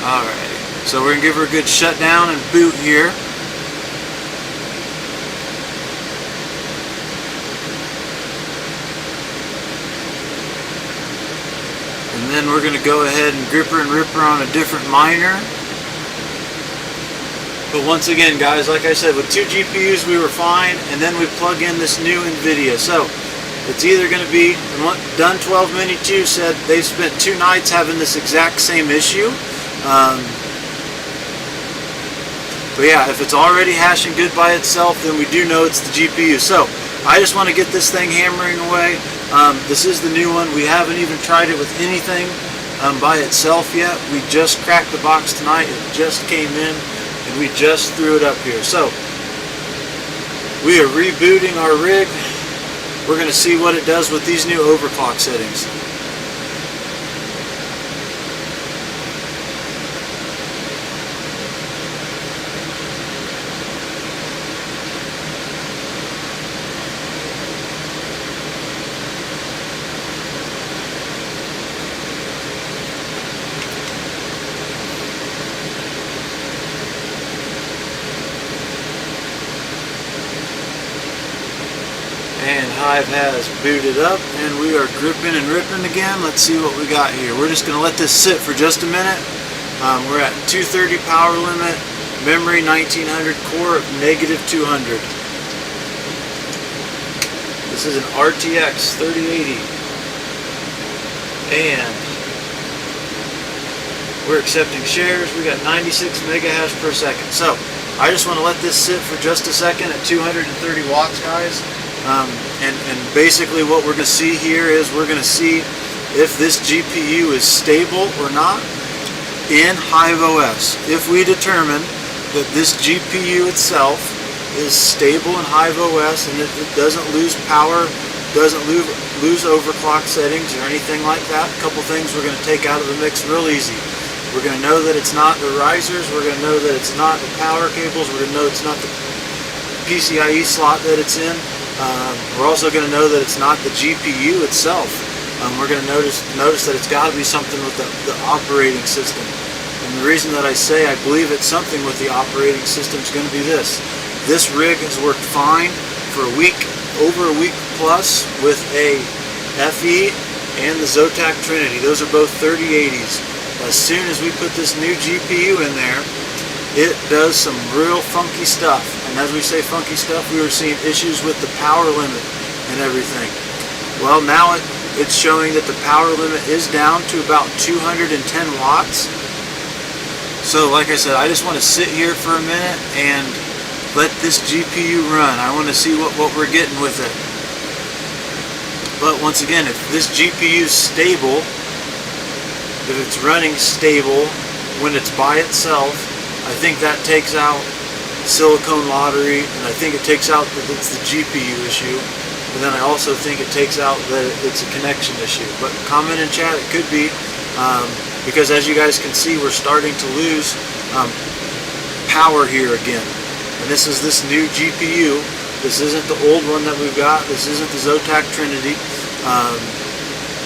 Alright, so we're going to give her a good shutdown and boot here. And then we're going to go ahead and grip her and rip her on a different miner. But once again, guys, like I said, with two GPUs we were fine, and then we plug in this new NVIDIA. So it's either going to be, Done 12 Mini 2 said they've spent 2 nights having this exact same issue. But yeah, if it's already hashing good by itself, then we do know it's the GPU. So I just want to get this thing hammering away. This is the new one. We haven't even tried it with anything by itself yet. We just cracked the box tonight. It just came in and we just threw it up here. So we are rebooting our rig. We're going to see what it does with these new overclock settings. And Hive has booted up, and we are gripping and ripping again. Let's see what we got here. We're just going to let this sit for just a minute. We're at 230 power limit, Memory 1900 core of -200. This is an RTX 3080. And we're accepting shares. We got 96 megahash per second. So I just want to let this sit for just a second at 230 watts, guys. And basically what we're going to see here is we're going to see if this GPU is stable or not in HIVEOS. If we determine that this GPU itself is stable in HIVEOS and it doesn't lose power, doesn't lose overclock settings or anything like that, a couple things we're going to take out of the mix real easy. We're going to know that it's not the risers, we're going to know that it's not the power cables, we're going to know it's not the PCIe slot that it's in. We're also going to know that it's not the GPU itself. We're going to notice that it's got to be something with the operating system. And the reason that I say I believe it's something with the operating system is going to be this. This rig has worked fine for a week, over a week plus, with a FE and the ZOTAC TRINITY. Those are both 3080s. As soon as we put this new GPU in there, it does some real funky stuff. And as we say funky stuff, we were seeing issues with the power limit and everything. Well, now it's showing that the power limit is down to about 210 watts. So like I said, I just want to sit here for a minute and let this GPU run. I want to see what we're getting with it. But once again, if this GPU is stable, if it's running stable when it's by itself, I think that takes out silicone lottery, and I think it takes out that it's the GPU issue. And then I also think it takes out that it's a connection issue. But comment in chat, it could be, because as you guys can see, we're starting to lose power here again. And this is this new GPU. This isn't the old one that we've got. This isn't the ZOTAC TRINITY.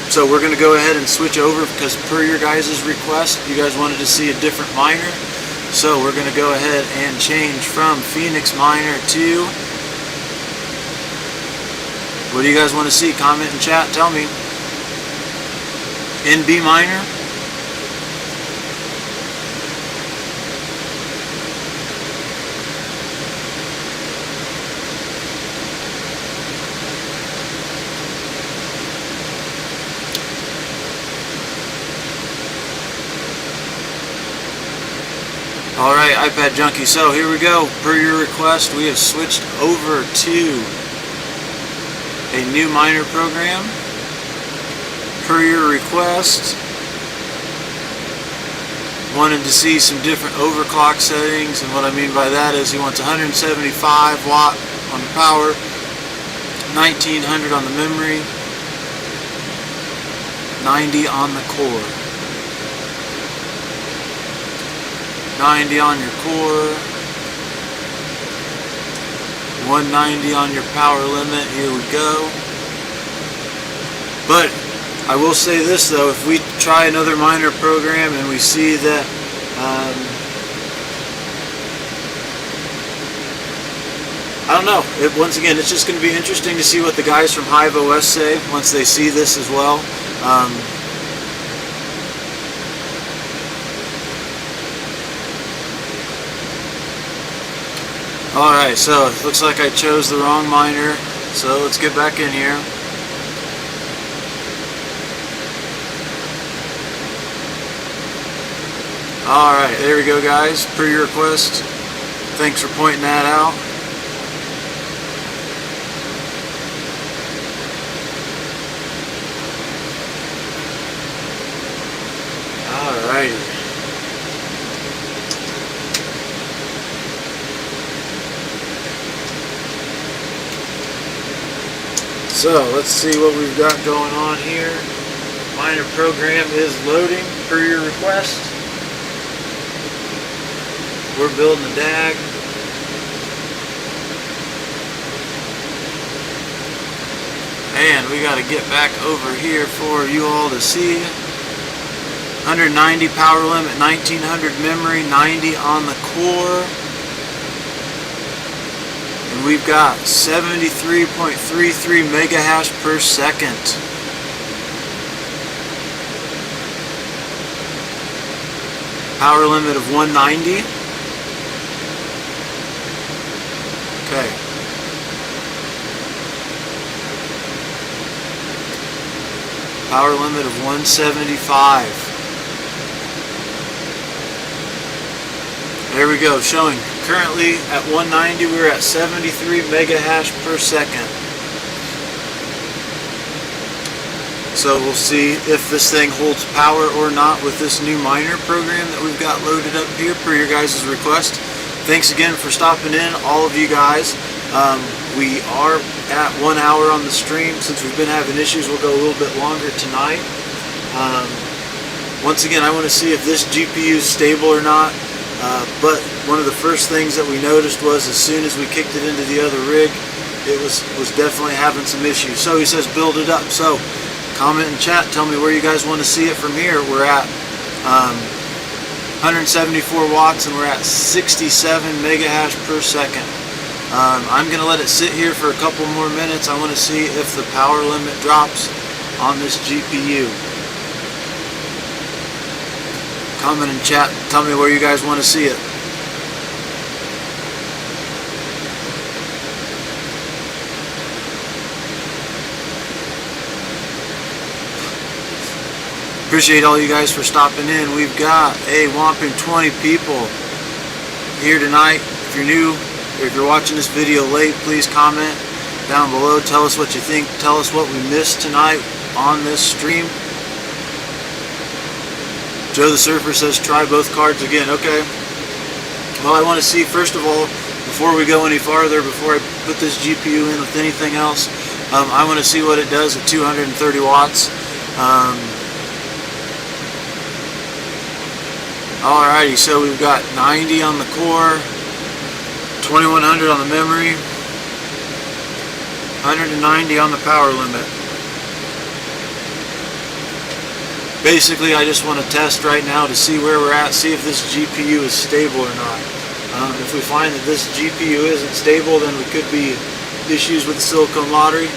So we're going to go ahead and switch over because per your guys' request, you guys wanted to see a different miner. So we're going to go ahead and change from Phoenix Miner to... What do you guys want to see? Comment in chat. Tell me. NB Miner. Alright, iPad Junkie, so here we go. Per your request, we have switched over to a new miner program. Per your request, wanted to see some different overclock settings, and what I mean by that is he wants 175 watt on the power, 1900 on the memory, 90 on the core. 90 on your core, 190 on your power limit. Here we go. But I will say this though, if we try another miner program and we see that I don't know, once again, it's just going to be interesting to see what the guys from HIVEOS say once they see this as well. Alright, so it looks like I chose the wrong miner, so let's get back in here. Alright, there we go guys, per your request. Thanks for pointing that out. Alrighty. So let's see what we've got going on here. Miner program is loading per your request. We're building a DAG. And we got to get back over here for you all to see. 190 power limit, 1900 memory, 90 on the core. And we've got 73.33 megahash per second. Power limit of 190. Power limit of 175. There we go, showing currently at 190 we're at 73 mega hash per second. So we'll see if this thing holds power or not with this new miner program that we've got loaded up here per your guys' request. Thanks again for stopping in, all of you guys. We are at 1 hour on the stream. Since we've been having issues, we'll go a little bit longer tonight. Once again, I want to see if this GPU is stable or not. But one of the first things that we noticed was as soon as we kicked it into the other rig, it was definitely having some issues. So he says build it up. So comment in chat, tell me where you guys want to see it from here. We're at 174 watts and we're at 67 mega hash per second. I'm going to let it sit here for a couple more minutes. I want to see if the power limit drops on this GPU. Comment in chat, tell me where you guys want to see it. Appreciate all you guys for stopping in. We've got a whopping 20 people here tonight. If you're new, or if you're watching this video late, please comment down below. Tell us what you think. Tell us what we missed tonight on this stream. Joe the Surfer says try both cards again. Okay. Well, I want to see, first of all, before we go any farther, before I put this GPU in with anything else, I want to see what it does at 230 watts. Alrighty, so we've got 90 on the core, 2100 on the memory, 190 on the power limit. Basically, I just want to test right now to see where we're at, see if this GPU is stable or not. If we find that this GPU isn't stable, then we could be issues with the silicone lottery.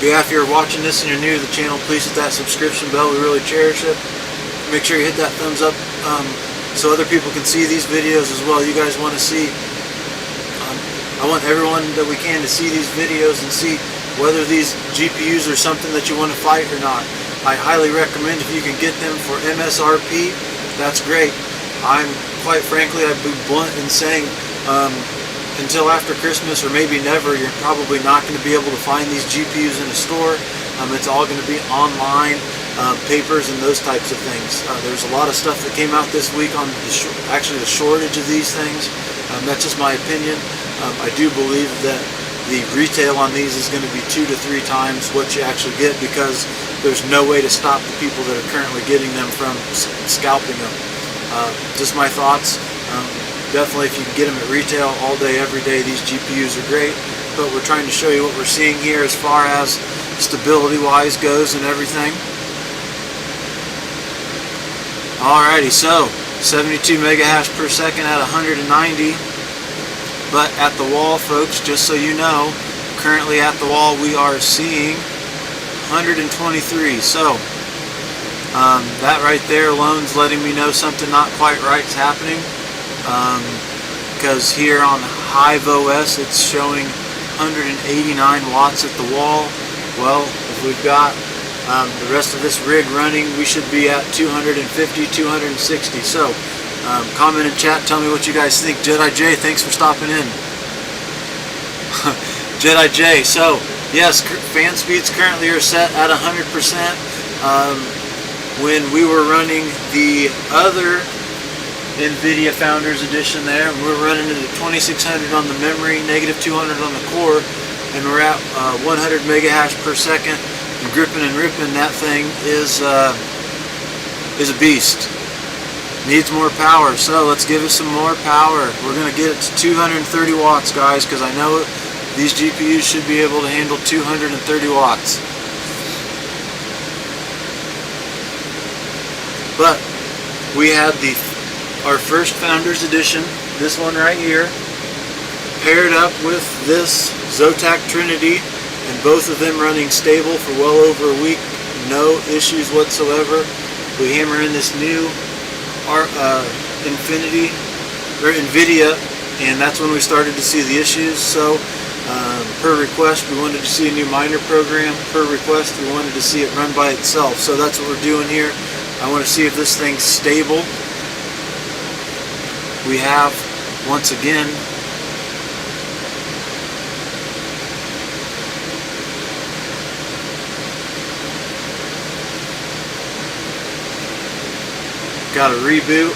Yeah, if you're watching this and you're new to the channel, please hit that subscription bell. We really cherish it. Make sure you hit that thumbs up so other people can see these videos as well. You guys want to see, I want everyone that we can to see these videos and see whether these GPUs are something that you want to fight or not. I highly recommend if you can get them for MSRP, that's great. Quite frankly, I'd be blunt in saying, until after Christmas or maybe never, you're probably not going to be able to find these GPUs in a store. It's all going to be online, papers and those types of things. There's a lot of stuff that came out this week on actually the shortage of these things. That's just my opinion. I do believe that the retail on these is going to be 2 to 3 times what you actually get, because there's no way to stop the people that are currently getting them from scalping them. Just my thoughts. Definitely, if you can get them at retail all day, every day, these GPUs are great. But we're trying to show you what we're seeing here as far as stability-wise goes and everything. Alrighty, so 72 mega hash per second at 190. But at the wall, folks, just so you know, currently at the wall we are seeing 123. So that right there alone is letting me know something not quite right is happening. Because here on HIVEOS it's showing 189 watts at the wall. Well, if we've got the rest of this rig running, we should be at 250, 260. So comment in chat, tell me what you guys think. Jedi J, thanks for stopping in. Jedi J, so yes, fan speeds currently are set at 100%. When we were running the other NVIDIA Founders Edition there, we're running into 2600 on the memory, negative 200 on the core, and we're at 100 mega hash per second. And gripping and ripping, that thing is a beast. Needs more power, so let's give it some more power. We're going to get it to 230 watts, guys, because I know these GPUs should be able to handle 230 watts. But we had our first Founders Edition, this one right here, paired up with this ZOTAC TRINITY, and both of them running stable for well over a week, no issues whatsoever. We hammer in this new NVIDIA, and that's when we started to see the issues. So per request, we wanted to see a new miner program. Per request, we wanted to see it run by itself. So that's what we're doing here. I want to see if this thing's stable. We have, once again, got a reboot.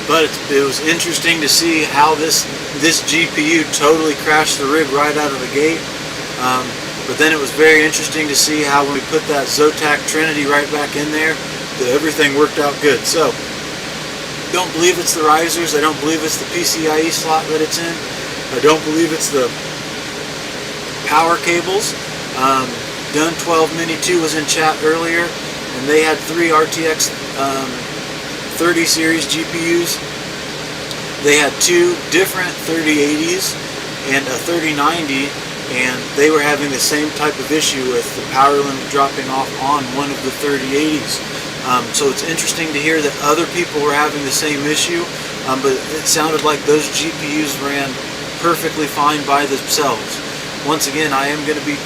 But it was interesting to see how this GPU totally crashed the rig right out of the gate. But then it was very interesting to see how when we put that ZOTAC TRINITY right back in there, that everything worked out good. So, don't believe it's the risers. I don't believe it's the PCIe slot that it's in. I don't believe it's the power cables. Dun 12 Mini 2 was in chat earlier, and they had 3 RTX 30 series GPUs. They had 2 different 3080s and a 3090, and they were having the same type of issue with the power limit dropping off on one of the 3080s. So it's interesting to hear that other people were having the same issue, but it sounded like those GPUs ran perfectly fine by themselves. Once again, I am going to be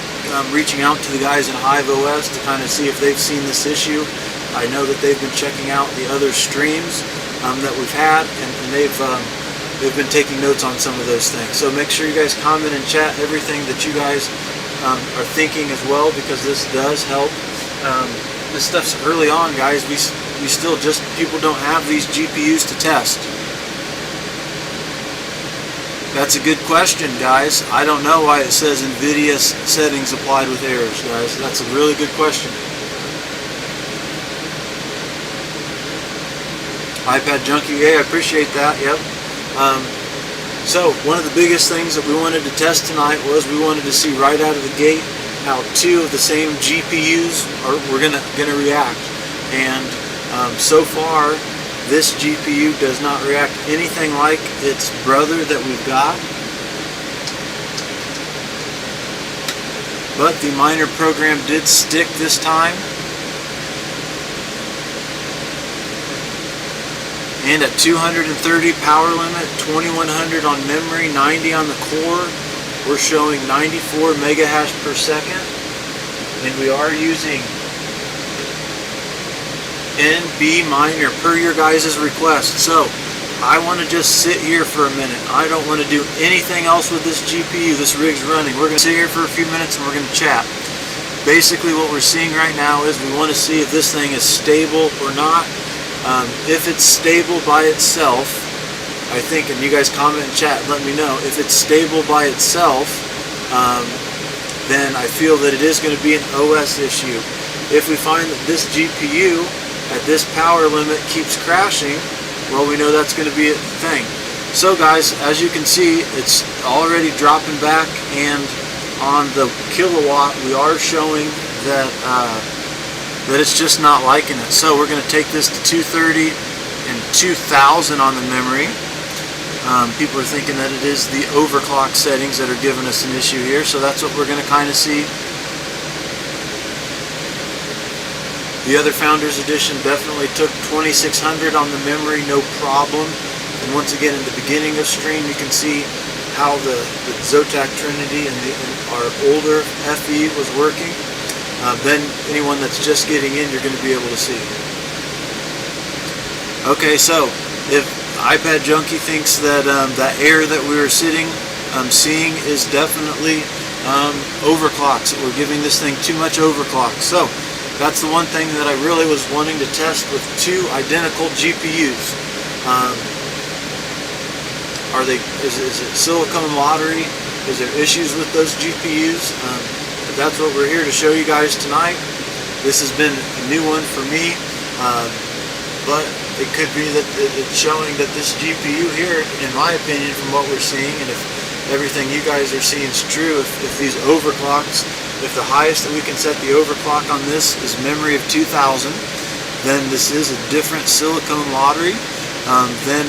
reaching out to the guys in HIVEOS to kind of see if they've seen this issue. I know that they've been checking out the other streams that we've had, and they've been taking notes on some of those things. So make sure you guys comment and chat everything that you guys are thinking as well, because this does help. This stuff's early on, guys. We still just, people don't have these GPUs to test. That's a good question, guys. I don't know why it says NVIDIA settings applied with errors, guys. That's a really good question. iPad Junkie, yeah, I appreciate that, yep. So, one of the biggest things that we wanted to test tonight was we wanted to see right out of the gate how 2 of the same GPUs were gonna react. And so far, this GPU does not react anything like its brother that we've got. But the miner program did stick this time. And at 230 power limit, 2100 on memory, 90 on the core, we're showing 94 megahash per second. And we are using NB miner per your guys' request. So I want to just sit here for a minute. I don't want to do anything else with this GPU. This rig's running. We're going to sit here for a few minutes and we're going to chat. Basically what we're seeing right now is we want to see if this thing is stable or not. If it's stable by itself, I think, and you guys comment and chat and let me know, if it's stable by itself, then I feel that it is going to be an OS issue. If we find that this GPU at this power limit keeps crashing, well, we know that's going to be a thing. So guys, as you can see, it's already dropping back, and on the kilowatt we are showing that that it's just not liking it. So we're going to take this to 230 and 2000 on the memory. People are thinking that it is the overclock settings that are giving us an issue here, so that's what we're going to kind of see. The other Founders Edition definitely took 2600 on the memory, no problem. And once again, in the beginning of stream, you can see how the ZOTAC TRINITY and our older FE was working. Then anyone that's just getting in, you're going to be able to see. Okay, so if iPad Junkie thinks that that error that we were seeing is definitely overclocks, that we're giving this thing too much overclock. So that's the one thing that I really was wanting to test with 2 identical GPUs. Is it silicone lottery? Is there issues with those GPUs? That's what we're here to show you guys tonight. This has been a new one for me, but it could be that it's showing that this GPU here, in my opinion, from what we're seeing, and if everything you guys are seeing is true, if these overclocks, if the highest that we can set the overclock on this is memory of 2000, then this is a different silicone lottery. than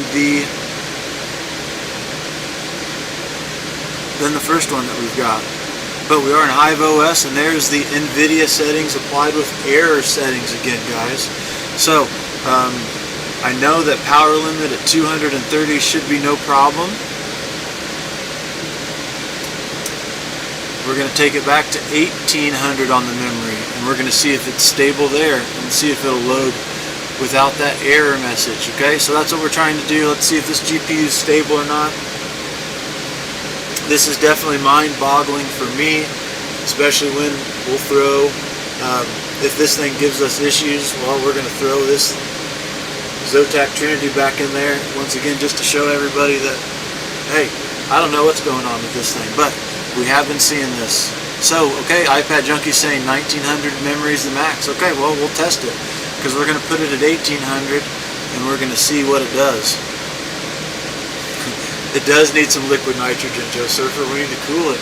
the first one that we've got. But we are in HIVEOS, and there's the NVIDIA settings applied with error settings again, guys. So I know that power limit at 230 should be no problem. We're going to take it back to 1800 on the memory, and we're going to see if it's stable there and see if it'll load without that error message. Okay, so that's what we're trying to do. Let's see if this GPU is stable or not. This is definitely mind-boggling for me, especially when we'll throw, if this thing gives us issues, well, we're going to throw this ZOTAC TRINITY back in there, once again, just to show everybody that, hey, I don't know what's going on with this thing, but we have been seeing this. So, okay, iPad Junkie saying 1900 memory is the max. Okay, well, we'll test it, because we're going to put it at 1800, and we're going to see what it does. It does need some liquid nitrogen, Joe Surfer. We need to cool it.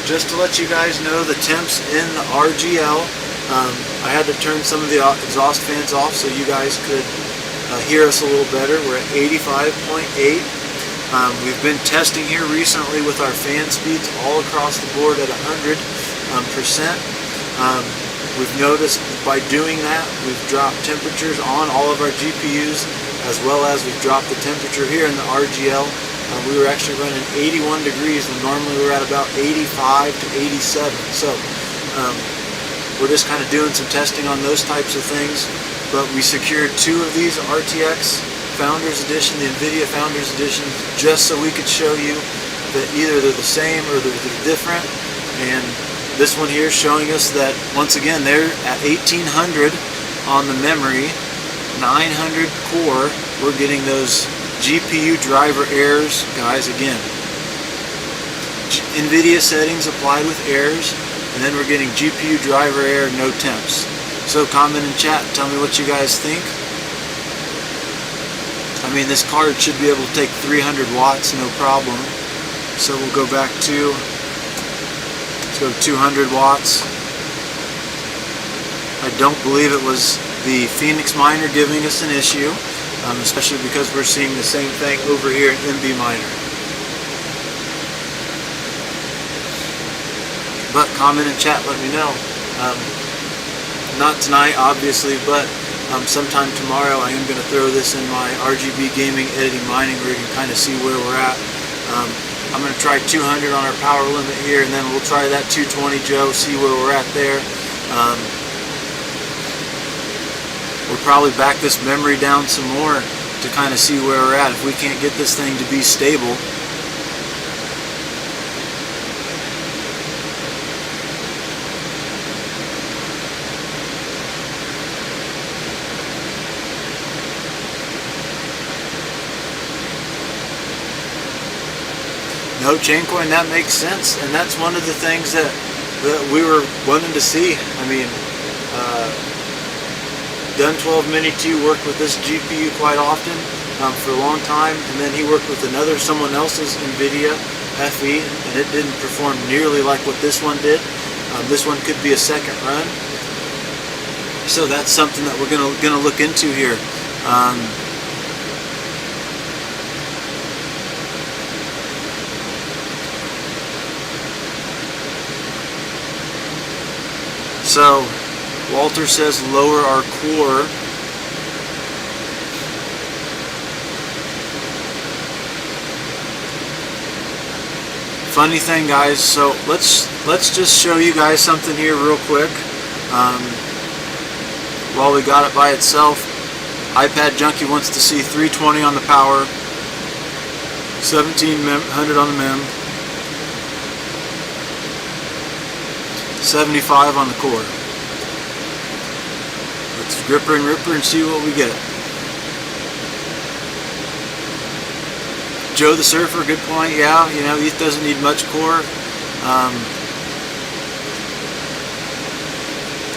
Just to let you guys know, the temps in the RGL, I had to turn some of the exhaust fans off so you guys could hear us a little better. We're at 85.8. We've been testing here recently with our fan speeds all across the board at 100%. We've noticed by doing that, we've dropped temperatures on all of our GPUs, as well as we've dropped the temperature here in the RGL. We were actually running 81 degrees when normally we're at about 85 to 87. So we're just kind of doing some testing on those types of things. But we secured 2 of these RTX Founders Edition, the NVIDIA Founders Edition, just so we could show you that either they're the same or they're different. And this one here is showing us that, once again, they're at 1800 on the memory, 900 core. We're getting those GPU driver errors, guys. Again, NVIDIA settings applied with errors, and then we're getting GPU driver error, no temps. So comment in chat and tell me what you guys think. I mean, this card should be able to take 300 watts, no problem. So we'll go back to, let's go 200 watts. I don't believe it was the Phoenix Miner giving us an issue, especially because we're seeing the same thing over here in MB Miner. But comment in chat, let me know. Not tonight, obviously, but sometime tomorrow I am going to throw this in my RGB gaming editing mining rig and kind of see where we're at. I'm going to try 200 on our power limit here, and then we'll try that 220, Joe, see where we're at there. We'll probably back this memory down some more to kind of see where we're at. If we can't get this thing to be stable, no, Chaincoin, that makes sense, and that's one of the things that we were wanting to see. I mean, Done 12 Mini 2 worked with this GPU quite often for a long time, and then he worked with someone else's NVIDIA FE, and it didn't perform nearly like what this one did. This one could be a second run, so that's something that we're gonna look into here. So Walter says lower our core. Funny thing, guys, so let's just show you guys something here real quick. While we got it by itself, iPad Junkie wants to see 320 on the power, 1700 on the mem, 75 on the core. Let's gripper and ripper and see what we get. Joe the Surfer, good point. Yeah, you know, ETH doesn't need much core.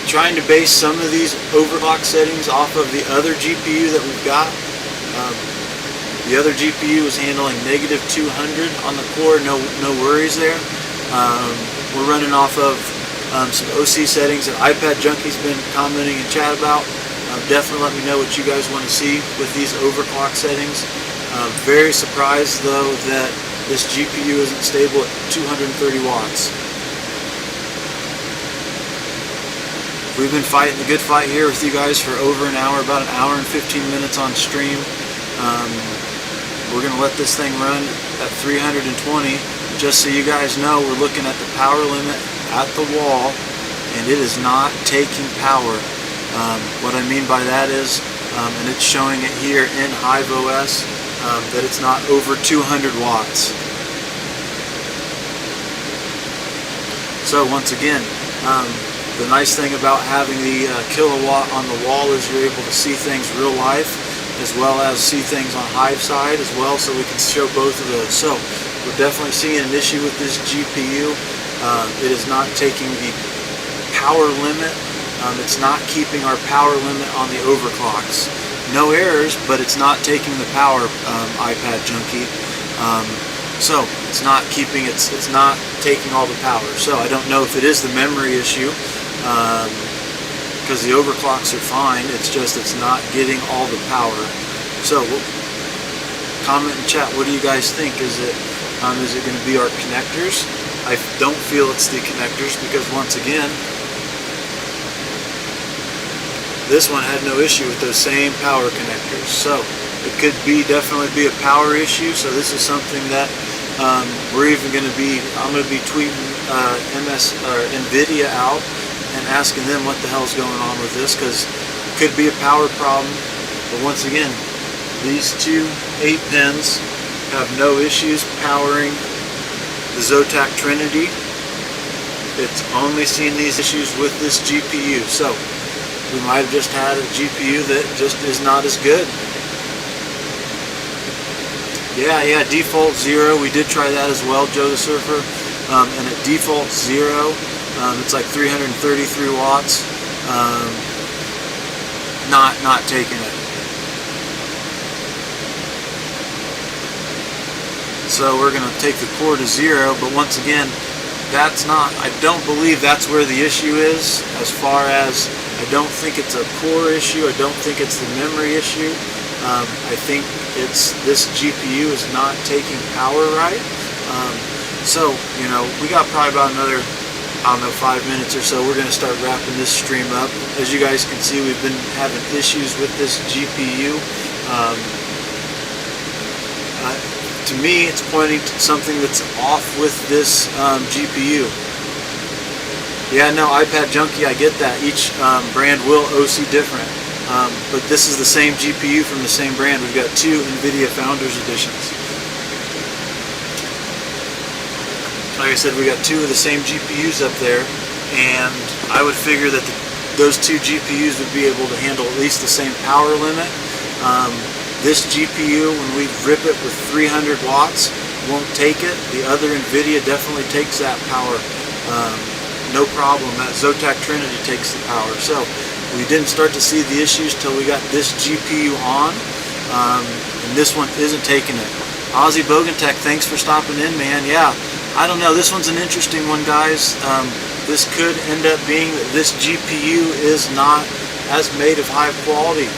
Trying to base some of these overclock settings off of the other GPU that we've got. The other GPU is handling negative 200 on the core. No worries there. We're running off of some OC settings that iPad Junkie's been commenting in chat about. Definitely let me know what you guys want to see with these overclock settings. Very surprised though that this GPU isn't stable at 230 watts. We've been fighting the good fight here with you guys for over an hour, about an hour and 15 minutes on stream. We're going to let this thing run at 320. Just so you guys know, we're looking at the power limit at the wall, and it is not taking power. What I mean by that is, and it's showing it here in HIVEOS, that it's not over 200 watts. So once again, the nice thing about having the kilowatt on the wall is you're able to see things real life, as well as see things on Hive side as well, so we can show both of those. So we're definitely seeing an issue with this GPU. It is not taking the power limit. It's not keeping our power limit on the overclocks. No errors, but it's not taking the power, iPad junkie. So it's not keeping, it's not taking all the power. So I don't know if it is the memory issue, because the overclocks are fine. It's just it's not getting all the power. So comment and chat. What do you guys think? Is it going to be our connectors? I don't feel it's the connectors, because once again, this one had no issue with those same power connectors. So it could definitely be a power issue. So this is something that we're even going to be, I'm going to be tweeting NVIDIA out and asking them what the hell's going on with this, because it could be a power problem. But once again, these two 8 pins have no issues powering the ZOTAC TRINITY. It's only seen these issues with this GPU. So we might have just had a GPU that just is not as good. Yeah, default 0. We did try that as well, Joe the Surfer. And at default 0, it's like 333 watts. Not taking it. So we're going to take the core to 0, but once again, that's not, I don't believe that's where the issue is, as far as, I don't think it's a core issue, I don't think it's the memory issue. I think it's this GPU is not taking power right. So, you know, we got probably about another, I don't know, 5 minutes or so. We're going to start wrapping this stream up. As you guys can see, we've been having issues with this GPU. To me, it's pointing to something that's off with this GPU. Yeah, no, iPad junkie, I get that. Each brand will OC different. But this is the same GPU from the same brand. We've got 2 NVIDIA Founders Editions. Like I said, we got 2 of the same GPUs up there, and I would figure that those 2 GPUs would be able to handle at least the same power limit. This GPU, when we rip it with 300 watts, won't take it. The other NVIDIA definitely takes that power. No problem. That ZOTAC TRINITY takes the power. So we didn't start to see the issues till we got this GPU on, and this one isn't taking it. Ozzy Bogentech, thanks for stopping in, man. Yeah, I don't know. This one's an interesting one, guys. This could end up being that this GPU is not as made of high quality.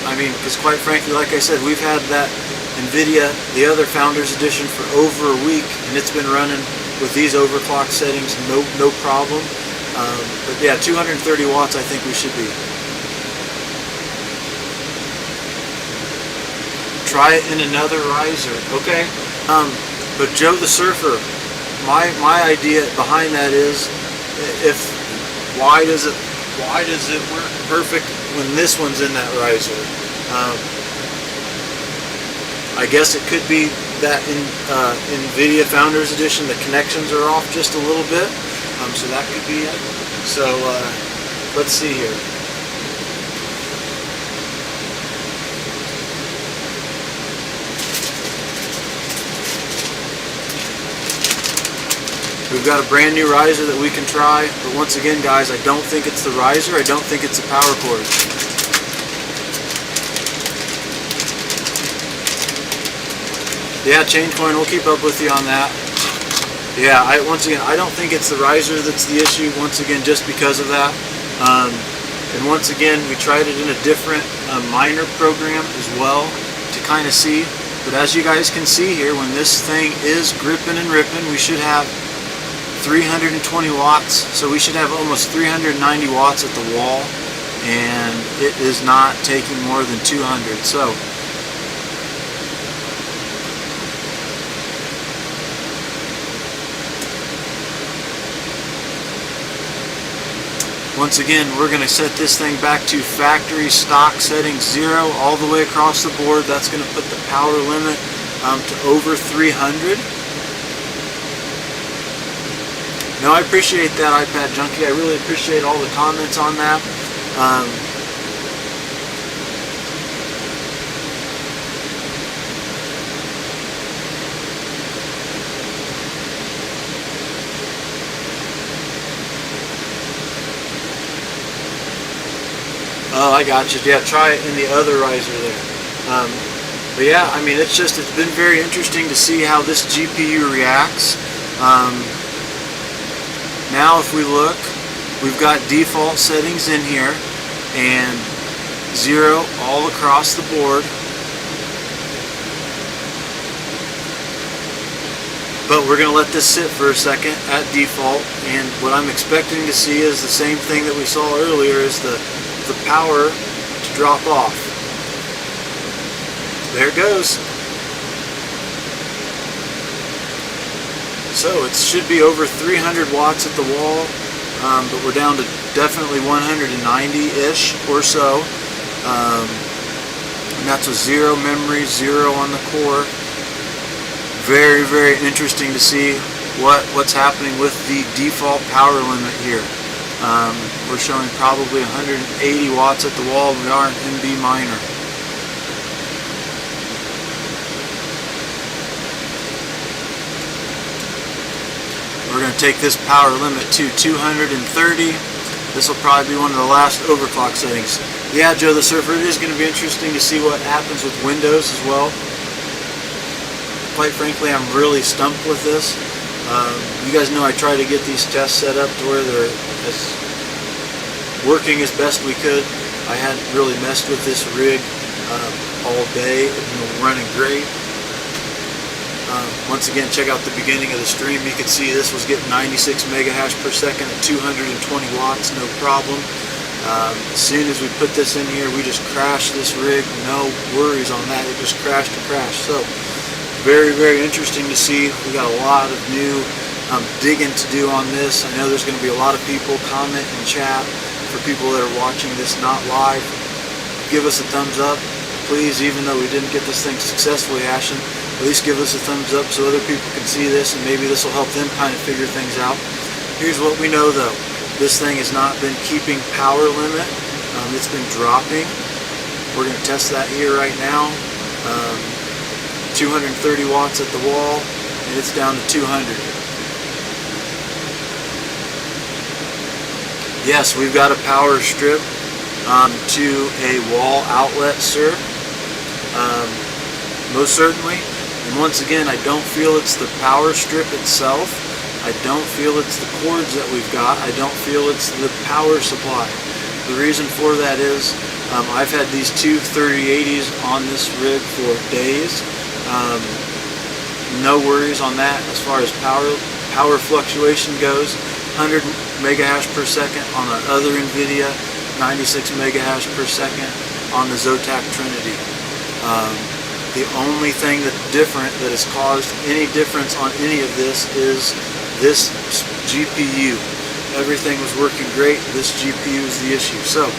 I mean, because quite frankly, like I said, we've had that NVIDIA, the other Founders Edition, for over a week, and it's been running with these overclock settings, no problem. But yeah, 230 watts I think we should be. Try it in another riser, okay? But Joe the Surfer, my idea behind that is, why does it work perfect when this one's in that riser? I guess it could be that in NVIDIA Founders Edition the connections are off just a little bit, so that could be it. So let's see here. We've got a brand new riser that we can try, but once again, guys, I don't think it's the riser, I don't think it's the power cord. Yeah, Chaincoin, we'll keep up with you on that. Yeah, once again, I don't think it's the riser that's the issue, once again, just because of that. And once again, we tried it in a different miner program as well to kind of see. But as you guys can see here, when this thing is gripping and ripping, we should have 320 watts. So we should have almost 390 watts at the wall, and it is not taking more than 200. So once again, we're going to set this thing back to factory stock setting 0 all the way across the board. That's going to put the power limit to over 300. Now, I appreciate that, iPad Junkie. I really appreciate all the comments on that. Oh, I got you. Yeah, try it in the other riser there. But yeah, I mean, it's been very interesting to see how this GPU reacts. Now if we look, we've got default settings in here and 0 all across the board. But we're going to let this sit for a second at default, and what I'm expecting to see is the same thing that we saw earlier, is the power to drop off. There it goes. So it should be over 300 watts at the wall, but we're down to definitely 190-ish or so. And that's with 0 memory, 0 on the core. Very, very interesting to see what's happening with the default power limit here. We're showing probably 180 watts at the wall, and we are an NB miner. We're going to take this power limit to 230. This will probably be one of the last overclock settings. Yeah, Joe the Surfer, it is going to be interesting to see what happens with Windows as well. Quite frankly, I'm really stumped with this. You guys know I try to get these tests set up to where they're working as best we could. I hadn't really messed with this rig all day. It's been running great. Once again, check out the beginning of the stream. You can see this was getting 96 megahash per second at 220 watts, no problem. As soon as we put this in here, we just crashed this rig. No worries on that. It just crashed and crashed. So very, very interesting to see. We got a lot of new digging to do on this. I know there's going to be a lot of people comment and chat. For people that are watching this not live, give us a thumbs up, please. Even though we didn't get this thing successfully hashing, at least give us a thumbs up so other people can see this, and maybe this will help them kind of figure things out. Here's what we know though. This thing has not been keeping power limit. It's been dropping. We're going to test that here right now. 230 watts at the wall, and it's down to 200. Yes, we've got a power strip to a wall outlet, sir. Most certainly. And once again, I don't feel it's the power strip itself. I don't feel it's the cords that we've got. I don't feel it's the power supply. The reason for that is I've had these two 3080s on this rig for days. No worries on that as far as power fluctuation goes. 100 megahash per second on the other NVIDIA, 96 megahash per second on the ZOTAC TRINITY. The only thing that's different, that has caused any difference on any of this, is this GPU. Everything was working great. This GPU is the issue. So,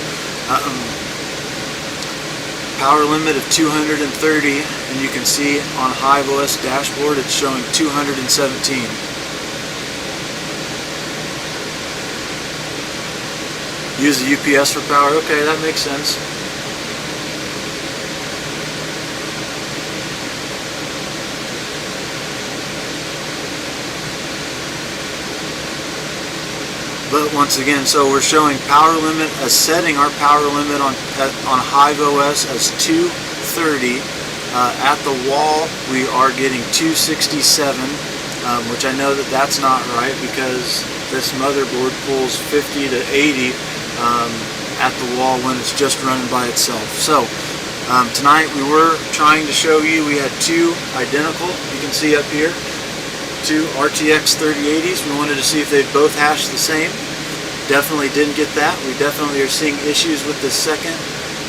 power limit of 230, and you can see on HIVEOS dashboard it's showing 217. Use the UPS for power. Okay, that makes sense. But once again, so we're showing power limit as setting our power limit on HIVEOS as 230. At the wall, we are getting 267, which I know that that's not right because this motherboard pulls 50 to 80 at the wall when it's just running by itself. So tonight we were trying to show you, we had two identical, you can see up here, two RTX 3080s. We wanted to see if they'd both hash the same. Definitely didn't get that. We definitely are seeing issues with the second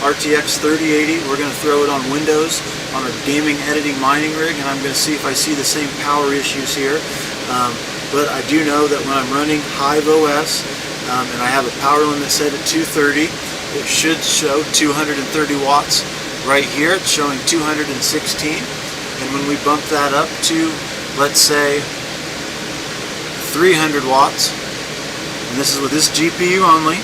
RTX 3080. We're going to throw it on Windows on our gaming editing mining rig, and I'm going to see if I see the same power issues here. But I do know that when I'm running HIVEOS and I have a power limit set at 230, it should show 230 watts right here. It's showing 216, and when we bump that up to, let's say, 300 watts, and this is with this GPU only,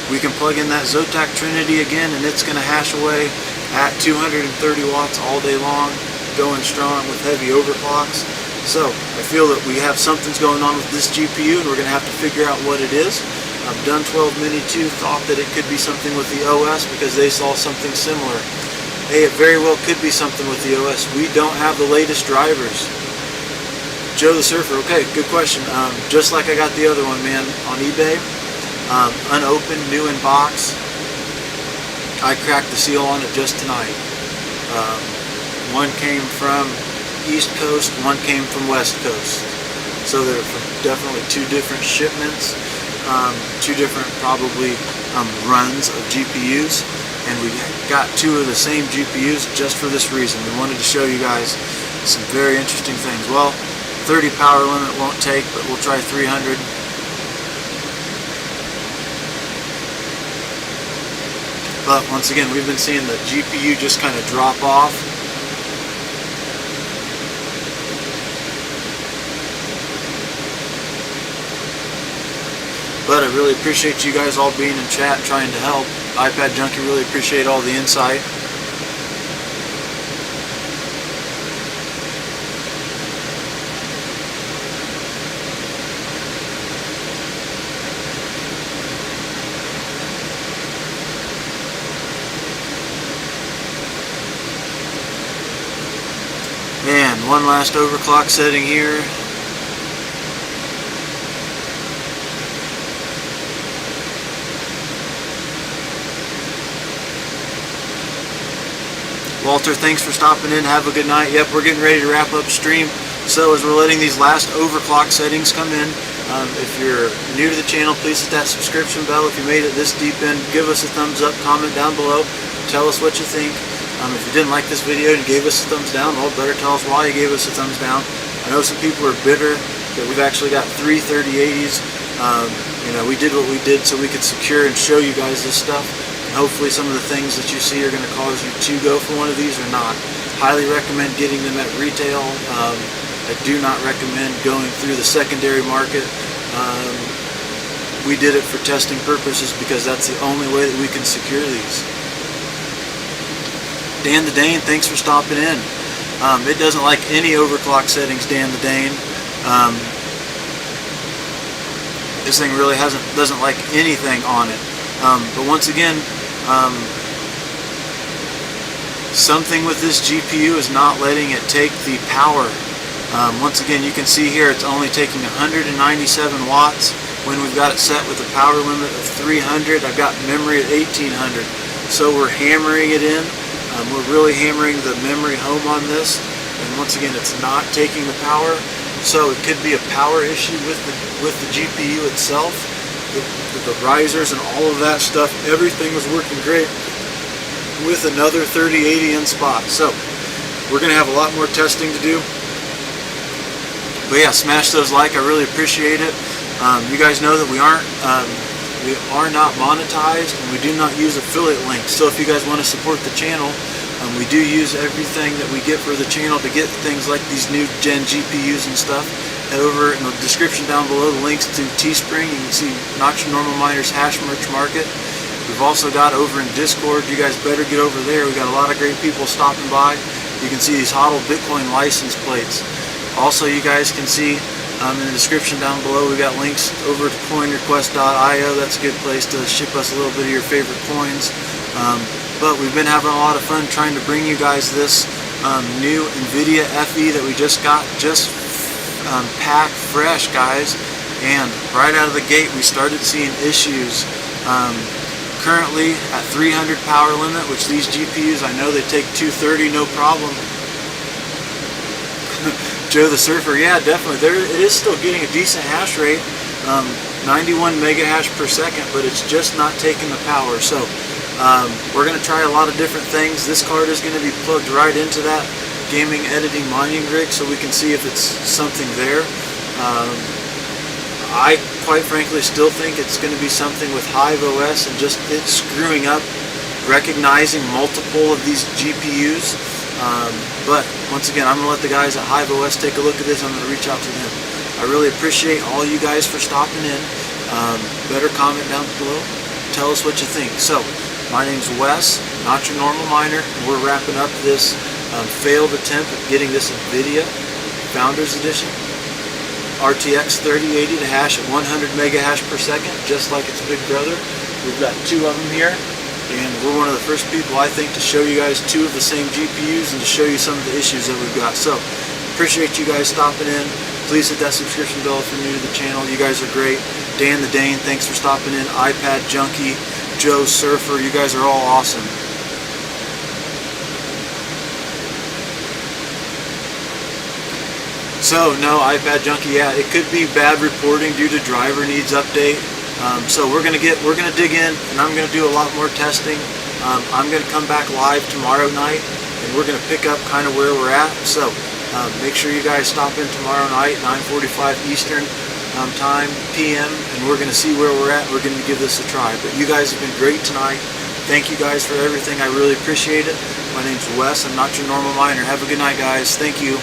we can plug in that ZOTAC TRINITY again, and it's going to hash away at 230 watts all day long, going strong with heavy overclocks. So I feel that we have something's going on with this GPU, and we're going to have to figure out what it is. Done 12 Mini 2 thought that it could be something with the OS because they saw something similar. Hey, it very well could be something with the OS. We don't have the latest drivers. Joe the Surfer, okay, good question. Just like I got the other one, man, on eBay, unopened, new in box. I cracked the seal on it just tonight. One came from East Coast, one came from West Coast. So they're from definitely two different shipments, two different probably runs of GPUs, and we got two of the same GPUs just for this reason. We wanted to show you guys some very interesting things. Well, 30 power limit won't take, but we'll try 300. But once again, we've been seeing the GPU just kind of drop off. But I really appreciate you guys all being in chat and trying to help. iPad Junkie, really appreciate all the insight. And one last overclock setting here. Walter, thanks for stopping in. Have a good night. Yep, we're getting ready to wrap up stream. So as we're letting these last overclock settings come in, if you're new to the channel, please hit that subscription bell. If you made it this deep in, give us a thumbs up, comment down below, tell us what you think. If you didn't like this video and gave us a thumbs down, well, better tell us why you gave us a thumbs down. I know some people are bitter that we've actually got three 3080s. You know, we did what we did so we could secure and show you guys this stuff. And hopefully some of the things that you see are going to cause you to go for one of these or not. Highly recommend getting them at retail. I do not recommend going through the secondary market. We did it for testing purposes because that's the only way that we can secure these. Dan the Dane, thanks for stopping in. It doesn't like any overclock settings, Dan the Dane. This thing really doesn't like anything on it. But once again, something with this GPU is not letting it take the power. Once again, you can see here it's only taking 197 watts when we've got it set with a power limit of 300. I've got memory at 1800. So we're hammering it in. We're really hammering the memory home on this, and once again, it's not taking the power. So it could be a power issue with the GPU itself, the risers and all of that stuff. Everything was working great with another 3080 in spot. So we're going to have a lot more testing to do. But yeah, smash those like. I really appreciate it. You guys know that we are not monetized, and we do not use affiliate links. So if you guys want to support the channel, we do use everything that we get for the channel to get things like these new gen GPUs and stuff. Head over in the description down below the links to Teespring. You can see Not Your Normal Miners Hash Merch Market. We've also got over in Discord. You guys better get over there. We got a lot of great people stopping by. You can see these HODL Bitcoin license plates. Also, you guys can see in the description down below, we got links over to coinrequest.io. That's a good place to ship us a little bit of your favorite coins. But we've been having a lot of fun trying to bring you guys this new NVIDIA FE that we just got, packed fresh, guys. And right out of the gate, we started seeing issues Currently at 300 power limit, which these GPUs, I know they take 230 no problem. Joe the Surfer, yeah, definitely. It is still getting a decent hash rate, 91 mega hash per second, but it's just not taking the power. So we're going to try a lot of different things. This card is going to be plugged right into that gaming editing mining rig, so we can see if it's something there. I quite frankly still think it's going to be something with HIVEOS and just it screwing up recognizing multiple of these GPUs. But once again, I'm going to let the guys at HIVEOS take a look at this. I'm going to reach out to them. I really appreciate all you guys for stopping in. Better comment down below. Tell us what you think. So, my name's Wes, not your normal miner. We're wrapping up this failed attempt at getting this NVIDIA Founders Edition RTX 3080 to hash at 100 mega hash per second, just like its big brother. We've got two of them here, and we're one of the first people, I think, to show you guys two of the same GPUs and to show you some of the issues that we've got. So, appreciate you guys stopping in. Please hit that subscription bell if you're new to the channel. You guys are great. Dan the Dane, thanks for stopping in. iPad Junkie, Joe Surfer, you guys are all awesome. So no, iPad Junkie, yeah, it could be bad reporting due to driver needs update. So we're gonna dig in, and I'm gonna do a lot more testing. I'm gonna come back live tomorrow night, and we're gonna pick up kind of where we're at. So make sure you guys stop in tomorrow night, 9:45 Eastern time PM, and we're gonna see where we're at. We're gonna give this a try. But you guys have been great tonight. Thank you guys for everything. I really appreciate it. My name's Wes. I'm not your normal miner. Have a good night, guys. Thank you.